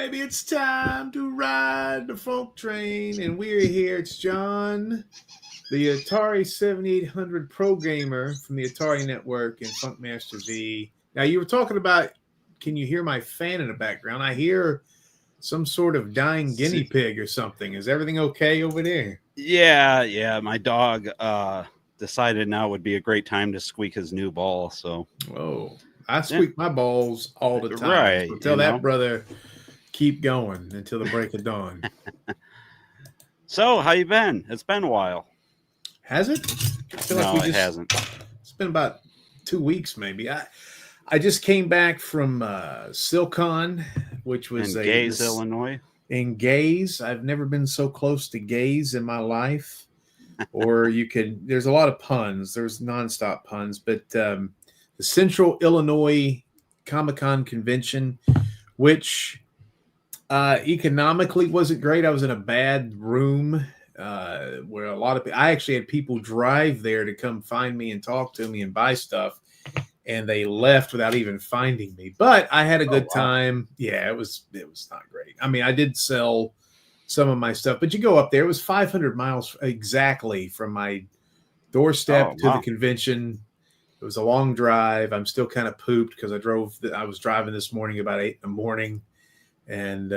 Baby, it's time to ride the funk train, and we're here. It's John, the Atari 7800 programmer from the Atari Network and Funkmaster V. Now, you were talking about, can you hear my fan in the background? I hear some sort of dying guinea pig or something. Is everything okay over there? Yeah. My dog decided now would be a great time to squeak his new ball. So, Whoa. I squeak my balls all the time. Right. So tell that brother, keep going until the break of dawn. So, how you been? It's been a while. Has it? I feel no, it hasn't. It's been about 2 weeks, maybe. I just came back from Silcon, which was in Gaze, Illinois. In Gaze, I've never been so close to Gaze in my life. Or there's a lot of puns. There's nonstop puns, but the Central Illinois Comic-Con convention, which economically wasn't great. I was in a bad room where a lot of I actually had people drive there to come find me and talk to me and buy stuff, and they left without even finding me. But I had a good time. Yeah, it was not great. I mean, I did sell some of my stuff, but you go up there. It was 500 miles exactly from my doorstep to the convention. It was a long drive. I'm still kind of pooped because I was driving this morning about 8 in the morning. And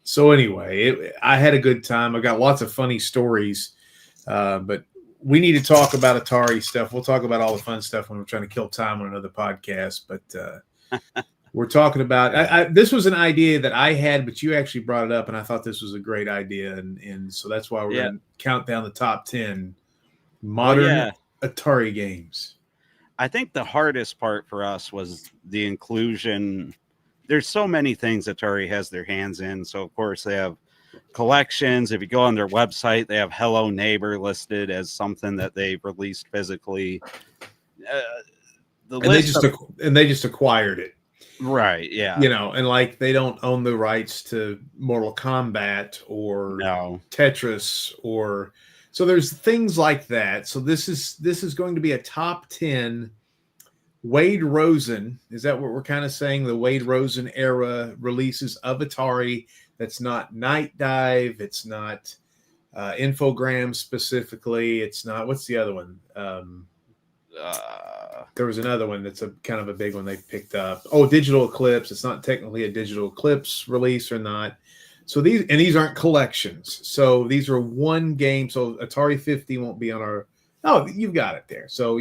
so anyway, I had a good time. I got lots of funny stories, but we need to talk about Atari stuff. We'll talk about all the fun stuff when we're trying to kill time on another podcast. But we're talking about this was an idea that I had, but you actually brought it up, and I thought this was a great idea. And so that's why we're going to count down the top 10 modern Atari games. I think the hardest part for us was the inclusion. There's so many things Atari has their hands in. So, of course, they have collections. If you go on their website, they have Hello Neighbor listed as something that they've released physically. They just acquired it. Right, yeah. You know, and like they don't own the rights to Mortal Kombat or Tetris or... So there's things like that. So this is going to be a top 10 Wade Rosen. Is that what we're kind of saying? The Wade Rosen era releases of Atari. That's not Night Dive. It's not Infogram specifically. It's not, what's the other one? There was another one that's a kind of a big one they picked up. Oh, Digital Eclipse. It's not technically a Digital Eclipse release or not. So these aren't collections. So these are one game. So Atari 50 won't be on our. Oh, you've got it there. So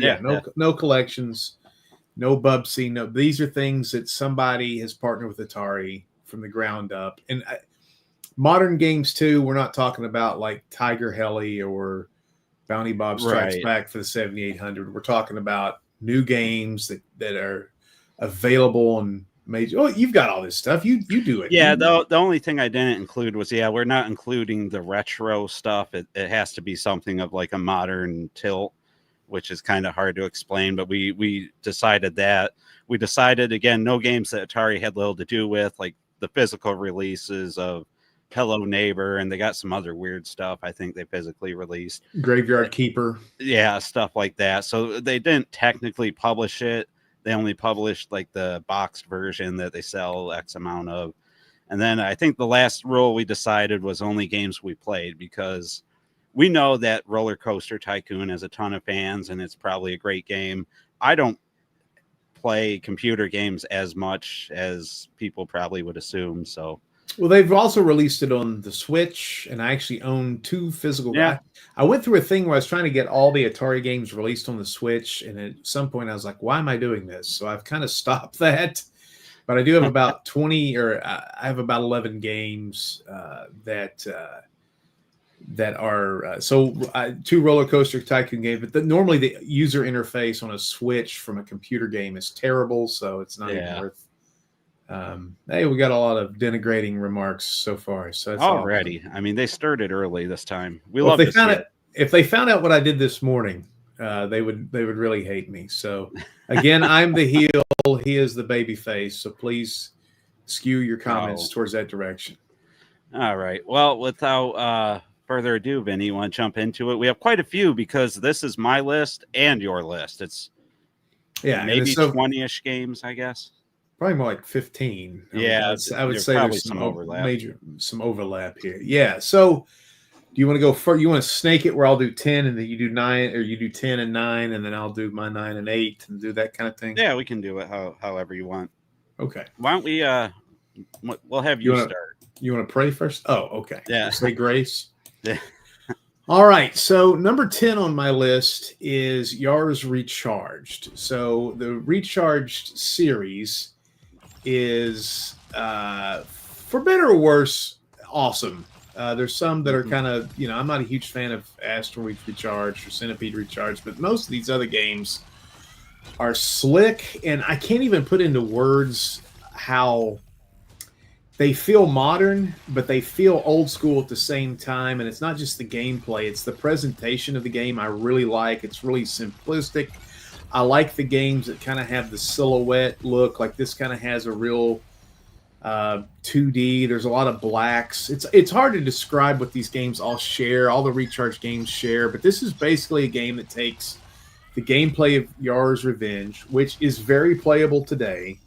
no collections, no Bubsy. No, these are things that somebody has partnered with Atari from the ground up. And modern games too. We're not talking about like Tiger Heli or Bounty Bob Strikes Back for the 7800. We're talking about new games that are available and. Major. Oh, you've got all this stuff. You do it. Yeah, the only thing I didn't include was we're not including the retro stuff. It has to be something of like a modern tilt, which is kind of hard to explain. But we decided that. We decided again, no games that Atari had little to do with, like the physical releases of Hello Neighbor, and they got some other weird stuff. I think they physically released Graveyard Keeper. Yeah, stuff like that. So they didn't technically publish it. They only published like the boxed version that they sell X amount of. And then I think the last rule we decided was only games we played, because we know that Roller Coaster Tycoon has a ton of fans and it's probably a great game. I don't play computer games as much as people probably would assume. So, well, they've also released it on the Switch, and I actually own 2 physical. Yeah. I went through a thing where I was trying to get all the Atari games released on the Switch, and at some point I was like, why am I doing this? So I've kind of stopped that. But I do have about 20, or I have about 11 games that are 2 Roller Coaster Tycoon games. But normally the user interface on a Switch from a computer game is terrible, so it's not even worth. Hey, we got a lot of denigrating remarks so far. So that's already. I mean, they started early this time. If they found out what I did this morning, they would really hate me. So again, I'm the heel. He is the baby face. So please skew your comments towards that direction. All right. Well, without further ado, Vinny, you want to jump into it? We have quite a few because this is my list and your list. It's maybe 20-ish games, I guess. Probably more like 15. Yeah, I would there's say probably there's some overlap. some overlap here. Yeah. So do you want to go first? You want to snake it where I'll do 10 and then you do 9, or you do 10 and 9 and then I'll do my 9 and 8 and do that kind of thing? Yeah, we can do it however you want. Okay. Why don't we we'll have you start. You want to pray first? Oh, okay. Yeah. We'll say grace. Yeah. All right. So number 10 on my list is Yars Recharged. So the Recharged series is, for better or worse, awesome. There's some that are kind of, I'm not a huge fan of Asteroid Recharged or Centipede Recharged, but most of these other games are slick, and I can't even put into words how they feel modern, but they feel old school at the same time. And it's not just the gameplay, it's the presentation of the game I really like. It's really simplistic. I like the games that kind of have the silhouette look. Like this kind of has a real 2D. There's a lot of blacks. It's hard to describe what these games all share, all the Recharge games share, but this is basically a game that takes the gameplay of Yars Revenge, which is very playable today.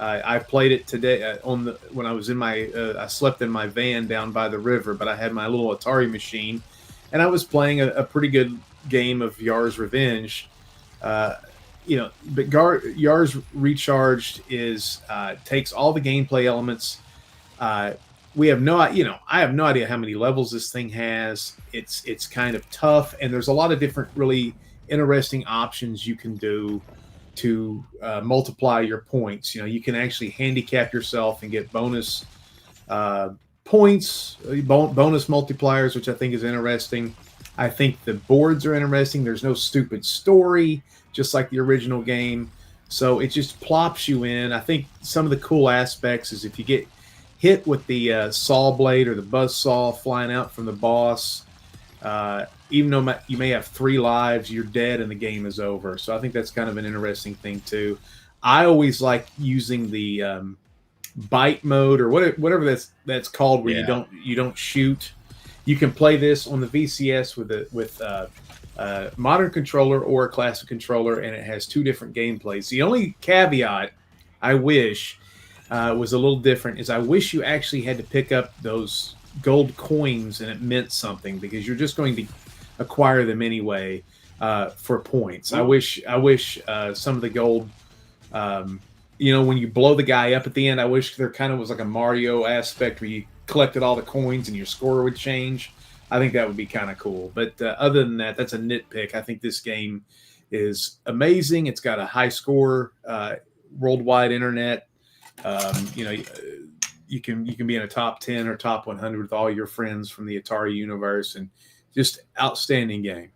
I played it today when I was in I slept in my van down by the river, but I had my little Atari machine, and I was playing a pretty good game of Yars Revenge. But Yars Recharged takes all the gameplay elements. We have I have no idea how many levels this thing has. It's kind of tough, and there's a lot of different really interesting options you can do to multiply your points. You can actually handicap yourself and get bonus points, bonus multipliers, which I think is interesting. I think the boards are interesting. There's no stupid story, just like the original game. So it just plops you in. I think some of the cool aspects is if you get hit with the saw blade or the buzz saw flying out from the boss, even though you may have 3 lives, you're dead and the game is over. So I think that's kind of an interesting thing too. I always like using the bite mode or whatever that's called, where you don't shoot. You can play this on the VCS with a modern controller or a classic controller, and it has 2 different gameplays. The only caveat I wish was a little different is I wish you actually had to pick up those gold coins and it meant something, because you're just going to acquire them anyway for points. I wish some of the gold, when you blow the guy up at the end, I wish there kind of was like a Mario aspect where you collected all the coins and your score would change. I think that would be kind of cool. But other than that, that's a nitpick. I think this game is amazing. It's got a high score, worldwide internet. You can be in a top 10 or top 100 with all your friends from the Atari universe, and just outstanding game.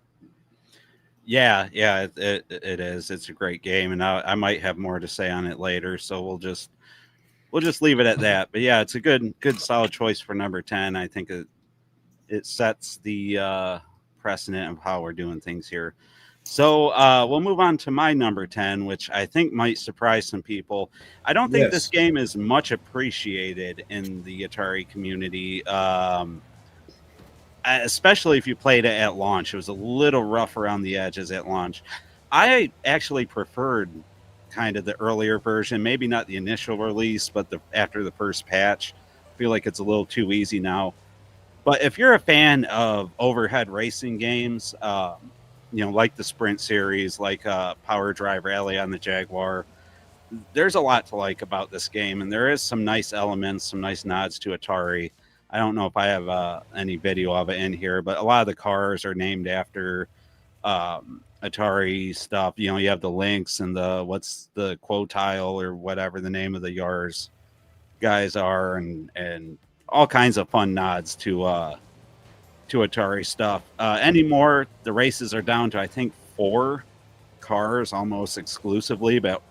Yeah, it is. It's a great game, and I might have more to say on it later. So we'll just leave it at that. But yeah, it's a good solid choice for number 10. I think it sets the precedent of how we're doing things here. So we'll move on to my number 10, which I think might surprise some people. I don't think this game is much appreciated in the Atari community, especially if you played it at launch. It was a little rough around the edges at launch. I actually preferred kind of the earlier version, maybe not the initial release, but after the first patch. I feel like it's a little too easy now. But if you're a fan of overhead racing games, like the Sprint series, like Power Drive Rally on the Jaguar, there's a lot to like about this game, and there is some nice elements, some nice nods to Atari. I don't know if I have any video of it in here, but a lot of the cars are named after Atari stuff. You have the Lynx and what's the Quotile or whatever the name of the Yars guys are, and all kinds of fun nods to Atari stuff. Anymore, the races are down to, I think, 4 cars almost exclusively, but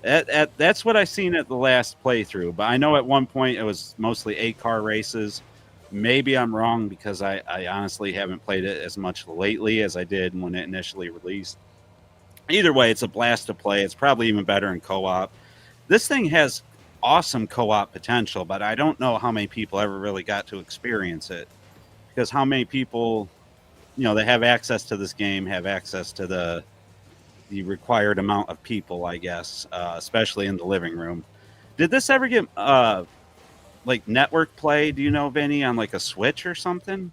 that's what I've seen at the last playthrough. But I know at one point it was mostly 8-car races. Maybe I'm wrong, because I honestly haven't played it as much lately as I did when it initially released. Either way, it's a blast to play. It's probably even better in co-op. This thing has awesome co-op potential, but I don't know how many people ever really got to experience it. Because how many people, that have access to this game, have access to the the required amount of people, I guess, especially in the living room. Did this ever get like network play? Do you know, Vinny, on like a Switch or something?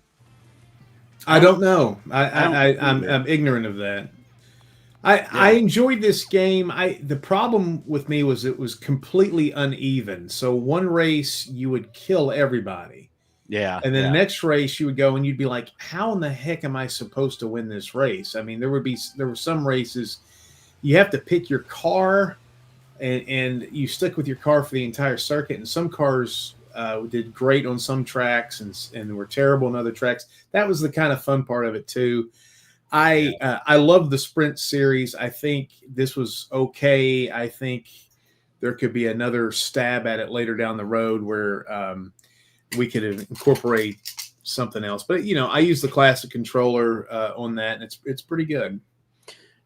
I don't know. I don't think either. I'm ignorant of that. I Yeah, enjoyed this game. The problem with me was it was completely uneven. So one race you would kill everybody, yeah, and then the yeah, next race you would go and you'd be like, "How in the heck am I supposed to win this race?" I mean, there were some races you have to pick your car, and you stick with your car for the entire circuit. And some cars did great on some tracks and were terrible on other tracks. That was the kind of fun part of it too. yeah. I love the sprint series. I think this was okay. I think there could be another stab at it later down the road where we could incorporate something else. But I use the classic controller on that, and it's pretty good.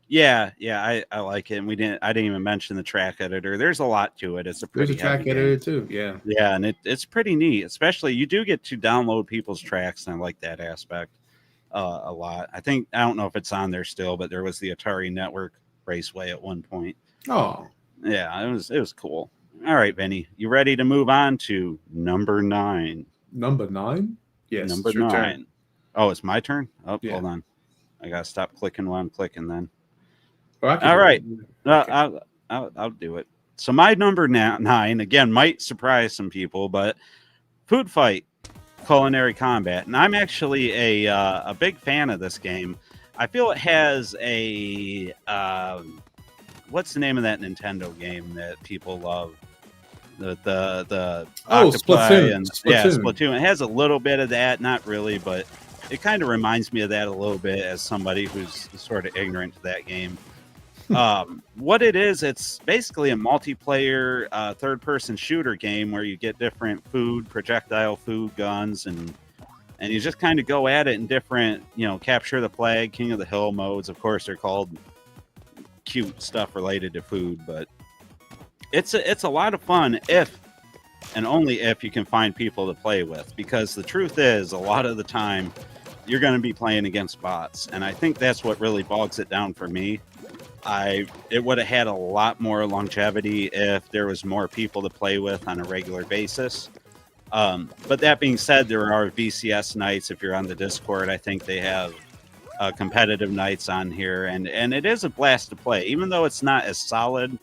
Yeah, yeah, I like it. And I didn't even mention the track editor. There's a lot to it. It's a There's a pretty heavy track editor game. too. Yeah. Yeah, and it's pretty neat. Especially you do get to download people's tracks, and I like that aspect a lot. I don't know if it's on there still, but there was the Atari Network Raceway at one point. Oh, Yeah, it was cool. All right, Benny, you ready to move on to number 9? number 9. Yes, Number it's your 9. turn. Oh, it's my turn. Oh, Yeah. hold on. I gotta stop clicking while I'm clicking. Then. Oh, I can All do right, it. Okay. I'll do it. So my number 9 again might surprise some people, but Food Fight Culinary Combat, and I'm actually a big fan of this game. I feel it has a what's the name of that Nintendo game that people love? The octopi Splatoon. and Splatoon. yeah, Splatoon. It has a little bit of that, not really, but it kind of reminds me of that a little bit as somebody who's sort of ignorant to that game. What it is, it's basically a multiplayer third-person shooter game where you get different projectile food guns, and you just kind of go at it in different, capture the flag, King of the Hill modes. Of course, they're called cute stuff related to food, but it's a lot of fun if and only if you can find people to play with, because the truth is a lot of the time you're going to be playing against bots, and I think that's what really bogs it down for me. It would have had a lot more longevity if there was more people to play with on a regular basis. But that being said, there are VCS nights. If you're on the Discord, I think they have competitive nights on here, and it is a blast to play. Even though it's not as solid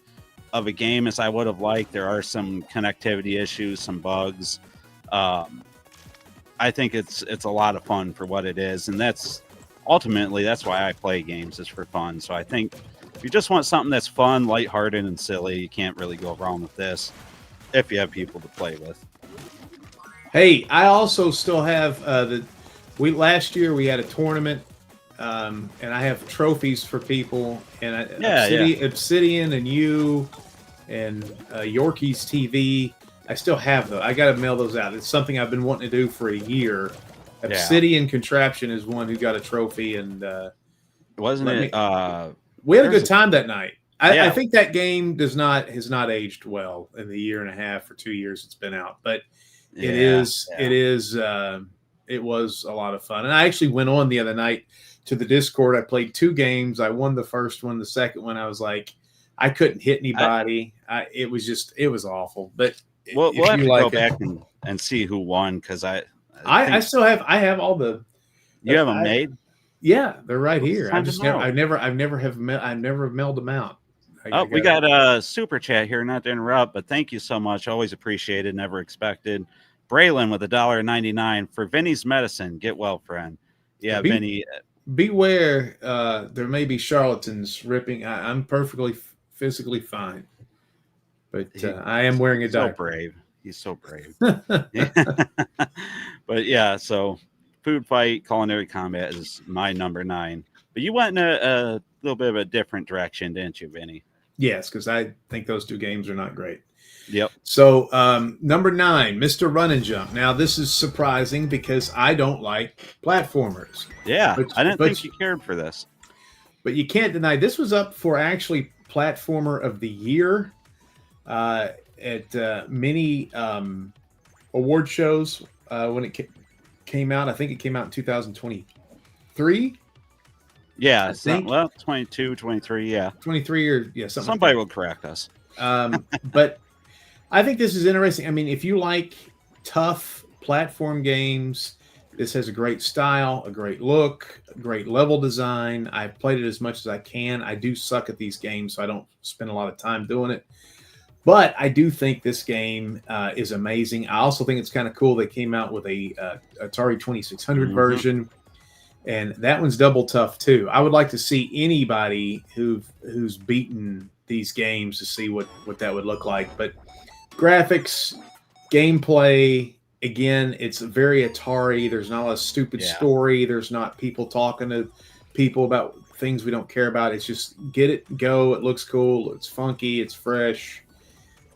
of a game as I would have liked, there are some connectivity issues, some bugs. I think it's a lot of fun for what it is, and that's why I play games, is for fun. So I think if you just want something that's fun, lighthearted, and silly, you can't really go wrong with this if you have people to play with. Hey, I also still have last year we had a tournament, and I have trophies for people, and Obsidian and you and Yorkie's TV. I still have those. I got to mail those out. It's something I've been wanting to do for a year. Obsidian Contraption is one who got a trophy, and wasn't it? We had a good time that night. I think that game has not aged well in the year and a half or 2 years it's been out, but it was a lot of fun. And I actually went on the other night to the Discord. I played 2 games. I won the first one. The second one, I was like, I couldn't hit anybody. It was awful. But we'll have to go back and see who won, because I still have all the. You have them made? Yeah, they're right here. I've never mailed them out. We got a super chat here, not to interrupt, but thank you so much. Always appreciated, never expected. Braylon with $1.99 for Vinny's medicine. Get well, friend. Yeah, Vinny. Beware, there may be charlatans ripping. I'm perfectly physically fine, but I am wearing a diaper. So brave. He's so brave. But yeah, so Food Fight Culinary Combat is my number 9. But you went in a little bit of a different direction, didn't you, Vinny? Yes, because I think those 2 games are not great. Yep. So number 9, Mr. Run and Jump. Now this is surprising because I don't like platformers. Yeah, I didn't think you cared for this. But you can't deny this was up for actually Platformer of the Year at many award shows when it came out. I think it came out in 2023. Yeah, I think. well, 22, 23, yeah. 23 or yeah, something Somebody like will correct us. that. But I think this is interesting. I mean, if you like tough platform games, this has a great style, a great look, a great level design. I've played it as much as I can. I do suck at these games, so I don't spend a lot of time doing it. But I do think this game is amazing. I also think it's kind of cool they came out with a Atari 2600 Hmm. version, and that one's double tough too. I would like to see anybody who's beaten these games to see what that would look like. But graphics, gameplay, again, it's very Atari. There's not a stupid Yeah. story. There's not people talking to people about things we don't care about. It's just get it, go. It looks cool. It's funky. It's fresh.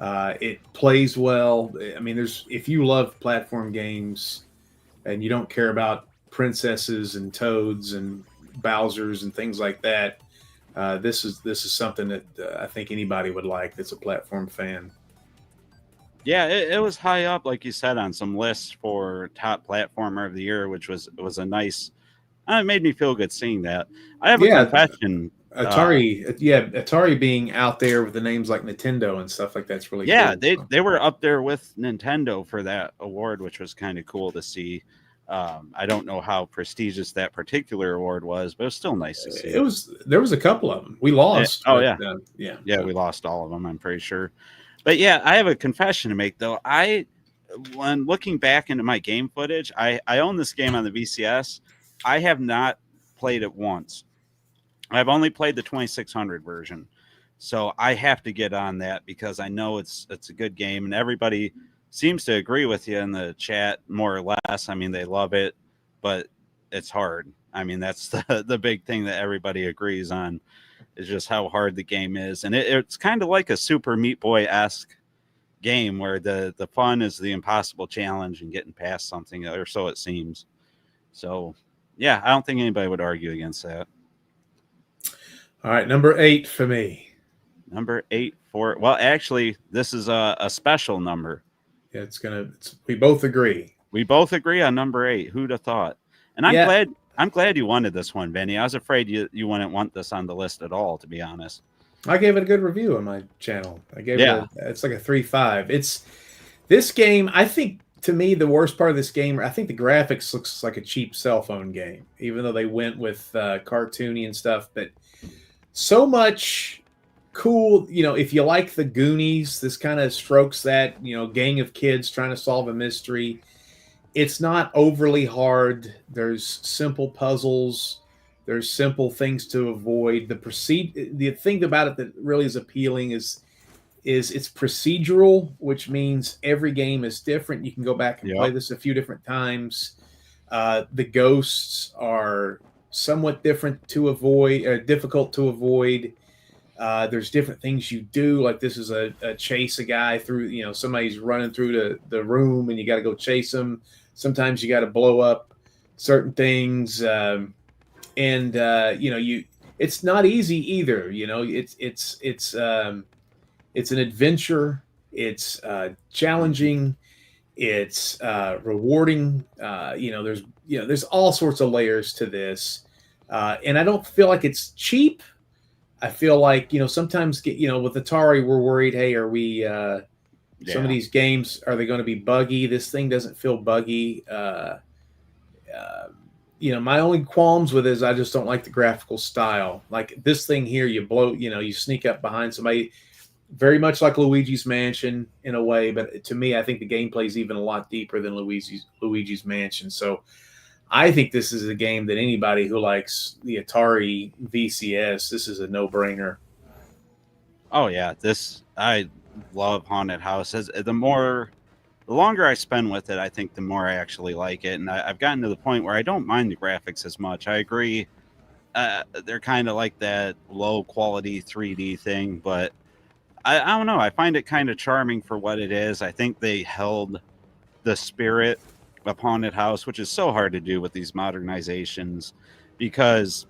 It plays well. I mean, there's if you love platform games and you don't care about princesses and toads and Bowser's and things like that, this is something that I think anybody would like that's a platform fan. Yeah, it was high up, like you said, on some lists for top platformer of the year, which was a nice. It made me feel good seeing that. I have a Yeah, confession. Atari. Yeah, Atari being out there with the names like Nintendo and stuff like that's really Yeah, cool. they were up there with Nintendo for that award, which was kind of cool to see. I don't know how prestigious that particular award was, but it was still nice to It see. was there was a couple of them we lost, Oh but yeah, yeah. yeah, we lost all of them. I'm pretty sure. But yeah, I have a confession to make though. When looking back into my game footage, I own this game on the VCS. I have not played it once. I've only played the 2600 version. So I have to get on that because I know it's a good game and everybody seems to agree with you in the chat more or less. I mean, they love it, but it's hard. I mean, that's the big thing that everybody agrees on is just how hard the game is. And it's kind of like a Super Meat Boy-esque game where the fun is the impossible challenge and getting past something, or so it seems. So, yeah, I don't think anybody would argue against that. All right, number 8 for me. Number 8 for well, actually, this is a special number. Yeah, we both agree. We both agree on number 8. Who'd have thought? And I'm Yeah, glad. I'm glad you wanted this one, Benny. I was afraid you wouldn't want this on the list at all, to be honest. I gave it a good review on my channel. I gave Yeah, it's like a 3.5. It's this game. I think to me the worst part of this game. I think the graphics looks like a cheap cell phone game, even though they went with cartoony and stuff. But so much cool. You know, if you like the Goonies, this kind of strokes that. You know, gang of kids trying to solve a mystery. It's not overly hard. There's simple puzzles. There's simple things to avoid. The thing about it that really is appealing is it's procedural, which means every game is different. You can go back and play yep, this a few different times. The ghosts are somewhat different to avoid, difficult to avoid. There's different things you do, like this is a chase a guy through. You know, somebody's running through the room, and you got to go chase them. Sometimes you got to blow up certain things, and you know it's not easy either. You know, it's an adventure. It's challenging. It's rewarding. There's all sorts of layers to this, and I don't feel like it's cheap. I feel like sometimes with Atari we're worried. Hey, are we? Some of yeah, these games are they going to be buggy? This thing doesn't feel buggy. My only qualms with it is I just don't like the graphical style. Like this thing here, you sneak up behind somebody, very much like Luigi's Mansion in a way. But to me, I think the gameplay is even a lot deeper than Luigi's Mansion. So I think this is a game that anybody who likes the Atari VCS, this is a no-brainer. oh yeah. I love haunted houses. The longer I spend with it, I think the more I actually like it, and I've gotten to the point where I don't mind the graphics as much. I agree. They're kind of like that low quality 3D thing, but I don't know. I find it kind of charming for what it is. I think they held the spirit of Haunted House, which is so hard to do with these modernizations because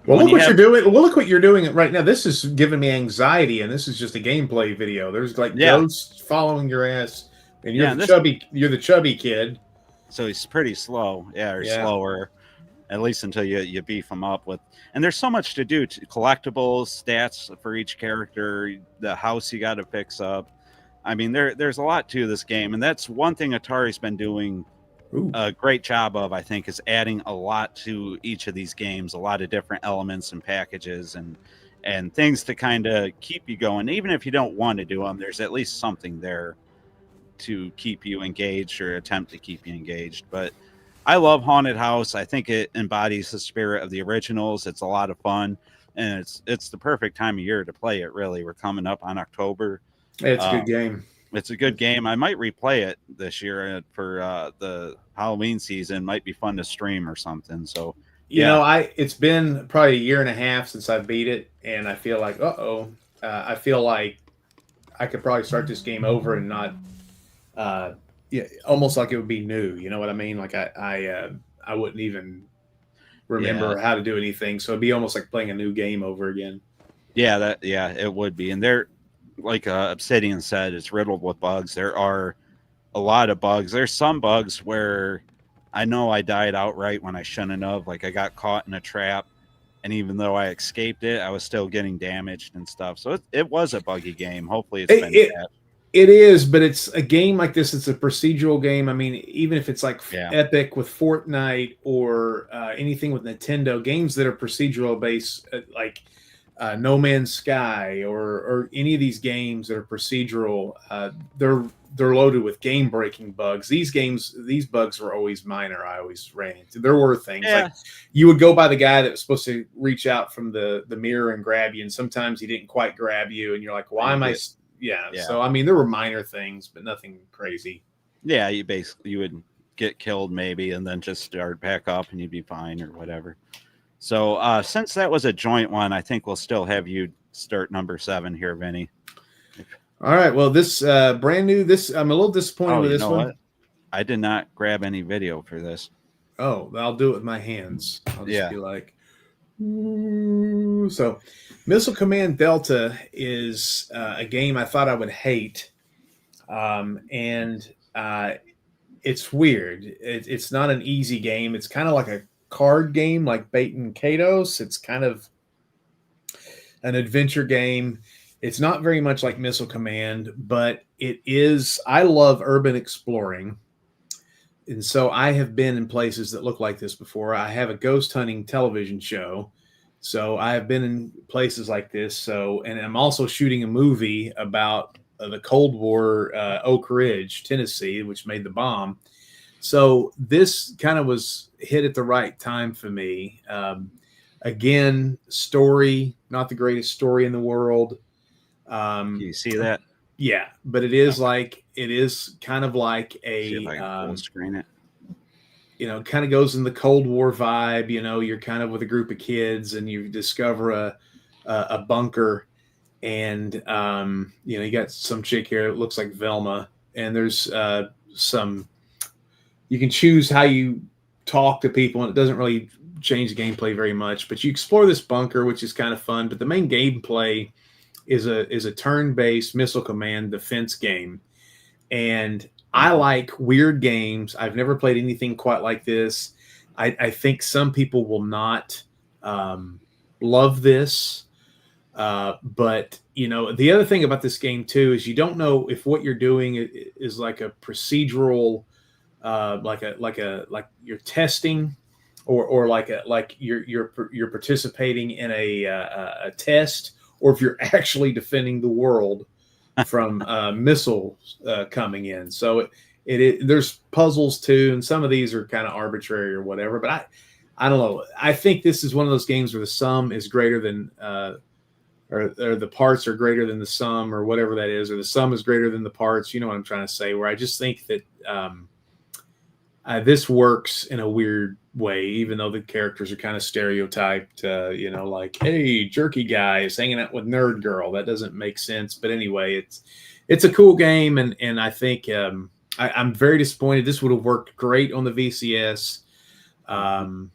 Well, when look you what you're have, doing. Well, look what you're doing right now. This is giving me anxiety, and this is just a gameplay video. There's like yeah, ghosts following your ass, and yeah, you're the chubby kid. so he's pretty slow, yeah, or Yeah. slower. at least until you beef them up with. And there's so much to do: collectibles, stats for each character, the house you got to fix up. I mean, there's a lot to this game, and that's one thing Atari's been doing Ooh. a great job of, I think, is adding a lot to each of these games, a lot of different elements and packages and things to kind of keep you going. Even if you don't want to do them, there's at least something there to keep you engaged or attempt to keep you engaged. But I love Haunted House. I think it embodies the spirit of the originals. It's a lot of fun, and it's the perfect time of year to play it. Really, we're coming up on October. It's a good game. It's a good game. I might replay it this year for the Halloween season. Might be fun to stream or something. So it's been probably a year and a half since I beat it, and I feel like I feel like I could probably start this game over and not almost like it would be new. You know what I mean? Like I wouldn't even remember how to do anything, so it'd be almost like playing a new game over again. Yeah, it would be. And they're like Obsidian said, it's riddled with bugs. There are a lot of bugs. There's some bugs where I know I died outright when I shouldn't have. Like I got caught in a trap, and even though I escaped it, I was still getting damaged and stuff. So it was a buggy game. Hopefully it's been patched. It is, but it's a game like this. It's a procedural game. I mean, even if it's like Epic with Fortnite or anything with Nintendo, games that are procedural based, like No Man's Sky or any of these games that are procedural, they're loaded with game breaking bugs. These bugs were always minor. I always ran into. There were things like you would go by the guy that was supposed to reach out from the mirror and grab you, and sometimes he didn't quite grab you, and you're like, why am I? Yeah. So I mean, there were minor things, but nothing crazy. Yeah, you would get killed maybe, and then just start back up, and you'd be fine or whatever. So since that was a joint one, I think we'll still have you start number 7 here, Vinny. All right. Well, this brand new. I'm a little disappointed with this one. What? I did not grab any video for this. Oh, I'll do it with my hands. I'll just be like, ooh. So, Missile Command Delta is a game I thought I would hate, and it's weird. It's not an easy game. It's kind of like a card game, like Bait and Kados. It's kind of an adventure game. It's not very much like Missile Command, but it is. I love urban exploring. And so I have been in places that look like this before. I have a ghost hunting television show. So I have been in places like this. So, and I'm also shooting a movie about the Cold War, Oak Ridge, Tennessee, which made the bomb. So this kind of was hit at the right time for me. Again, story, not the greatest story in the world. Can you see that? Yeah, but it is kind of like a see if I can full screen it. Kind of goes in the Cold War vibe. You're kind of with a group of kids and you discover a bunker, and you got some chick here that looks like Velma, and there's some. You can choose how you talk to people, and it doesn't really change the gameplay very much. But you explore this bunker, which is kind of fun. But the main gameplay is a turn-based Missile Command defense game, and I like weird games. I've never played anything quite like this. I think some people will not love this, but the other thing about this game too is you don't know if what you're doing is like a procedural, like you're testing, or like you're participating in a test, or if you're actually defending the world from missiles coming in. So there's puzzles too, and some of these are kind of arbitrary or whatever. But I don't know. I think this is one of those games where the sum is greater than, or the parts are greater than the sum, or whatever that is, or the sum is greater than the parts. You know what I'm trying to say? Where I just think that this works in a weird way, even though the characters are kind of stereotyped, like, hey, jerky guy is hanging out with nerd girl. That doesn't make sense. But anyway, it's a cool game. And I think I'm very disappointed. This would have worked great on the VCS. I'm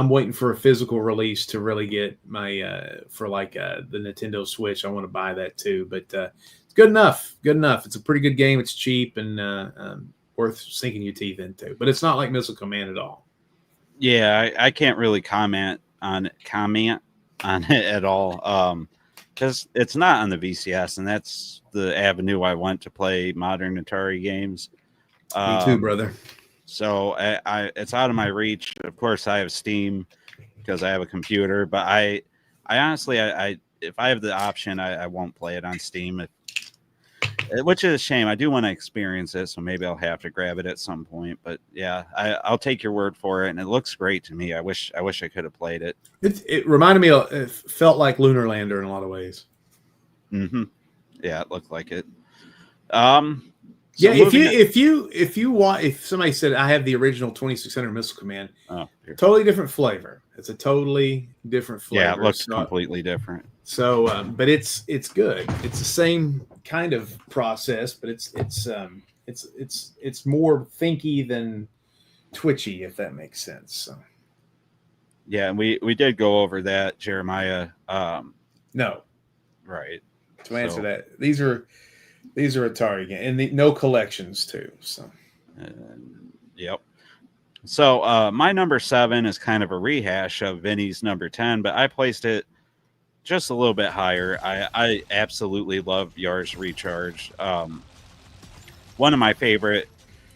waiting for a physical release to really get my, for like the Nintendo Switch. I want to buy that too, but it's good enough. Good enough. It's a pretty good game. It's cheap and worth sinking your teeth into, but it's not like Missile Command at all. Yeah, I can't really comment on it at all. Because it's not on the VCS, and that's the avenue I went to play modern Atari games. Me too, Um, brother. so it's out of my reach. Of course, I have Steam because I have a computer, but I honestly, I if I have the option, I won't play it on Steam, which is a shame. I do want to experience it, so maybe I'll have to grab it at some point. But yeah, I'll take your word for it, and it looks great to me. I wish I could have played it. It reminded me of, it felt like Lunar Lander in a lot of ways. Hmm. Yeah, it looked like it. Um, Yeah, so moving. if you want, if somebody said I have the original 2600 Missile Command, Oh, here. totally different flavor. It's a totally different flavor. Yeah, it looks completely different. So, but it's good. It's the same kind of process, but it's more thinky than twitchy, if that makes sense. So, Yeah, and we did go over that, Jeremiah. no, Right. to answer that, these are Atari games, and no collections too. So, yep. So my number 7 is kind of a rehash of Vinny's number 10, but I placed it just a little bit higher. I absolutely love Yars Recharge. One of my favorite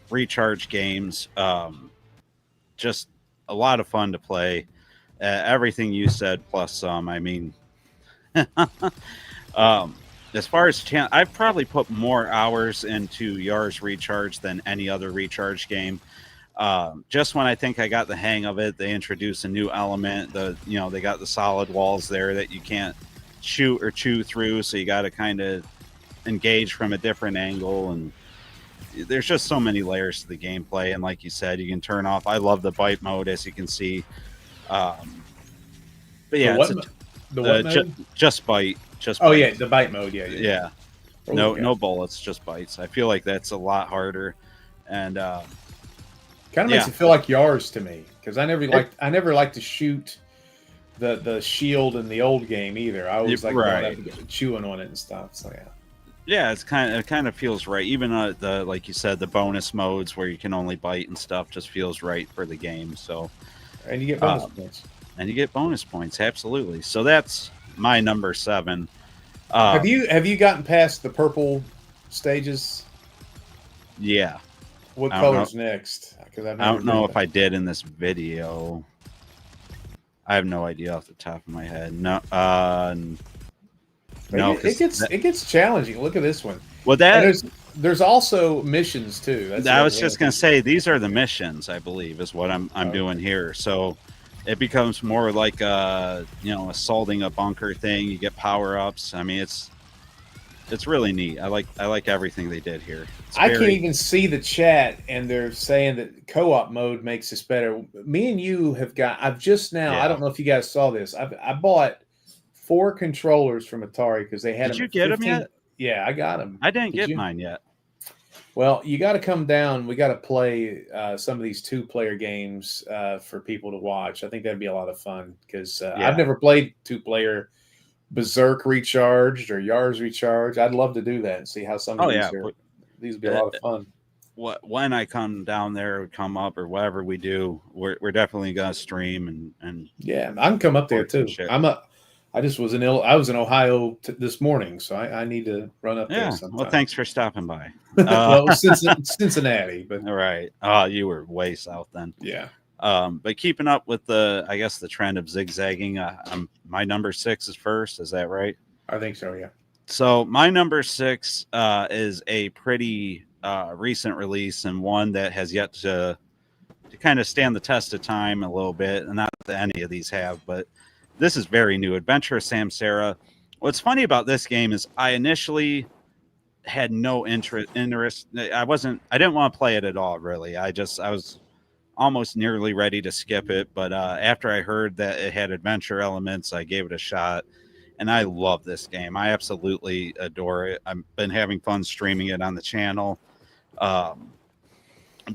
recharge games. Just a lot of fun to play. Everything you said plus some. I mean, as far as I've probably put more hours into Yars Recharge than any other recharge game. Just when I think I got the hang of it, they introduce a new element. They got the solid walls there that you can't shoot or chew through, so you got to kind of engage from a different angle. And there's just so many layers to the gameplay. And like you said, you can turn off. I love the bite mode, as you can see. But yeah, the what mode? Just bite. Just oh bite. yeah, the bite mode. Yeah. No bullets, just bites. I feel like that's a lot harder, and kind of makes it feel like Yars to me, because I never liked to shoot the shield in the old game either. I always like chewing on it and stuff. So yeah. Yeah, it kind of feels right. Even the like you said, the bonus modes where you can only bite and stuff just feels right for the game. So, and you get bonus points. And you get bonus points, absolutely. So that's my number 7. Have you gotten past the purple stages? Yeah. What color's next? Because I don't know if I did in this video. I have no idea off the top of my head. No, it gets challenging. Look at this one. Well, there's also missions too. I was just gonna say these are the missions. I believe is what I'm doing here. So it becomes more like assaulting a bunker thing. You get power ups. I mean, it's really neat. I like everything they did here. I can't even see the chat, and they're saying that co-op mode makes this better. Me and you have got. I've just now. Yeah. I don't know if you guys saw this. I bought 4 controllers from Atari because they had. Did you get them yet? Yeah, I got them. I didn't get mine yet. Well, you got to come down. We got to play some of these 2-player games for people to watch. I think that'd be a lot of fun because I've never played 2-player Berserk Recharged or Yars Recharged. I'd love to do that and see how some of these are. These would be a lot of fun. When I come down there, or come up, or whatever we do, we're definitely gonna stream and yeah, I can come up there too. I was in Ohio this morning, so I need to run up there sometime. Well, thanks for stopping by. Well, Cincinnati, but all right. Oh, you were way south then. Yeah. But keeping up with the trend of zigzagging, my number 6 is first. Is that right? I think so. Yeah. So my number 6 is a pretty recent release, and one that has yet to kind of stand the test of time a little bit. And not that any of these have, but this is very new. Adventure of Samsara. What's funny about this game is I initially had no interest. I didn't want to play it at all, really. I was almost nearly ready to skip it. But after I heard that it had adventure elements, I gave it a shot. And I love this game. I absolutely adore it. I've been having fun streaming it on the channel. But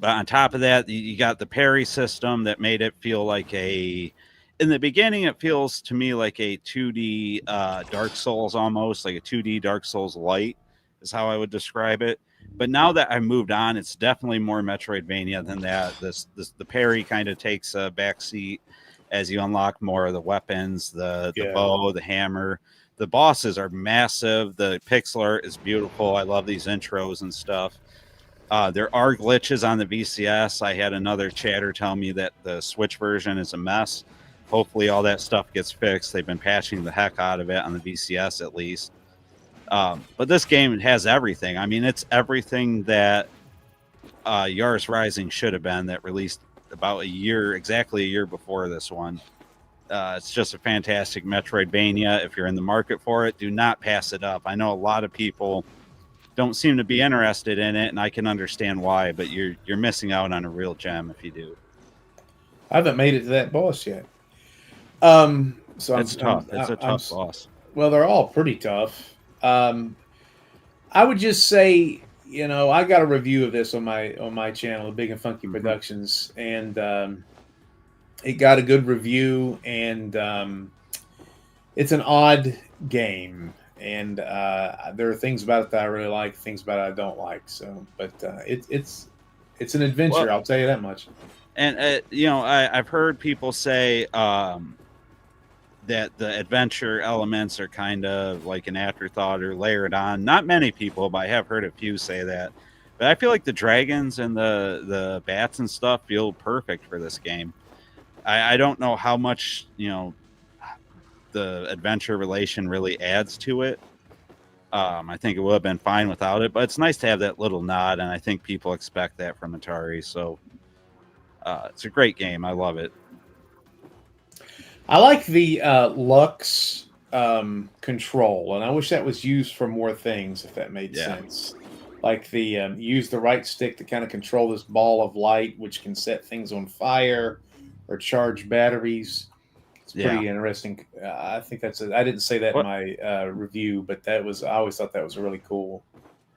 on top of that, you got the parry system that made it feel like in the beginning, it feels to me like a 2D Dark Souls, almost like a 2D Dark Souls light is how I would describe it. But now that I've moved on, it's definitely more Metroidvania than that. The parry kind of takes a backseat as you unlock more of the weapons, the Yeah. bow, the hammer. The bosses are massive. The pixel art is beautiful. I love these intros and stuff. There are glitches on the VCS. I had another chatter tell me that the Switch version is a mess. Hopefully, all that stuff gets fixed. They've been patching the heck out of it on the VCS at least. But this game has everything. I mean, it's everything that Yaris Rising should have been, that released about exactly a year before this one. It's just a fantastic Metroidvania. If you're in the market for it, do not pass it up. I know a lot of people don't seem to be interested in it, and I can understand why, but you're missing out on a real gem if you do. I haven't made it to that boss yet. So It's tough. It's a tough boss. Well, they're all pretty tough. I would just say, I got a review of this on my channel, Big and Funky Productions, and it got a good review, and it's an odd game, and there are things about it that I really like, things about it I don't like. So, but it's an adventure. I'll tell you that much. And I've heard people say that the adventure elements are kind of like an afterthought or layered on. Not many people, but I have heard a few say that. But I feel like the dragons and the bats and stuff feel perfect for this game. I don't know how much the adventure relation really adds to it. I think it would have been fine without it, but it's nice to have that little nod, and I think people expect that from Atari. So it's a great game. I love it. I like the Lux control, and I wish that was used for more things, if that made sense. Like use the right stick to kind of control this ball of light, which can set things on fire or charge batteries. It's pretty interesting. I think I didn't say that in my review, but I always thought that was really cool.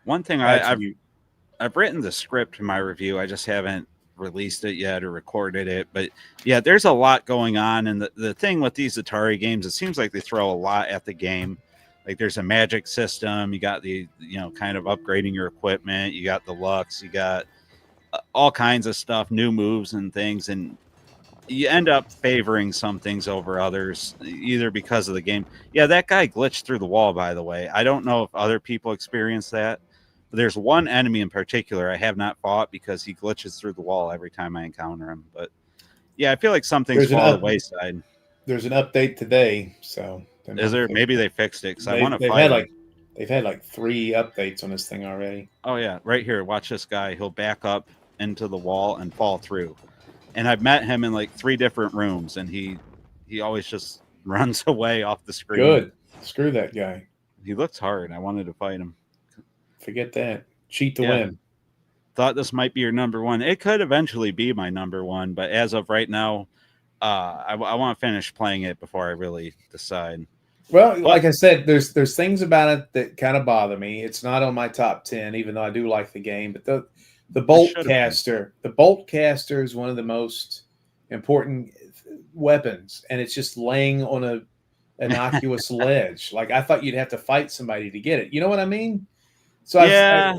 One thing I've written the script in my review. I just haven't released it yet or recorded it, but yeah, there's a lot going on. And the thing with these Atari games, it seems like they throw a lot at the game. Like there's a magic system, you got the kind of upgrading your equipment, you got the Lux, you got all kinds of stuff, new moves and things, and you end up favoring some things over others, either because of the game. Yeah, that guy glitched through the wall, by the way. I don't know if other people experience that. There's one enemy in particular I have not fought because he glitches through the wall every time I encounter him. But yeah, I feel like some things fall to the wayside. There's an update today, so is there? Maybe they fixed it because I want to fight. They've had like 3 updates on this thing already. Oh yeah, right here. Watch this guy. He'll back up into the wall and fall through. And I've met him in like 3 different rooms, and he always just runs away off the screen. Good. Screw that guy. He looks hard. I wanted to fight him. Forget that. Cheat to win. Thought this might be your number one. It could eventually be my number one, but as of right now, I want to finish playing it before I really decide. Well, like I said, there's things about it that kind of bother me. It's not on my top 10, even though I do like the game. But the bolt caster is one of the most important weapons, and it's just laying on a innocuous ledge. Like I thought you'd have to fight somebody to get it. You know what I mean? So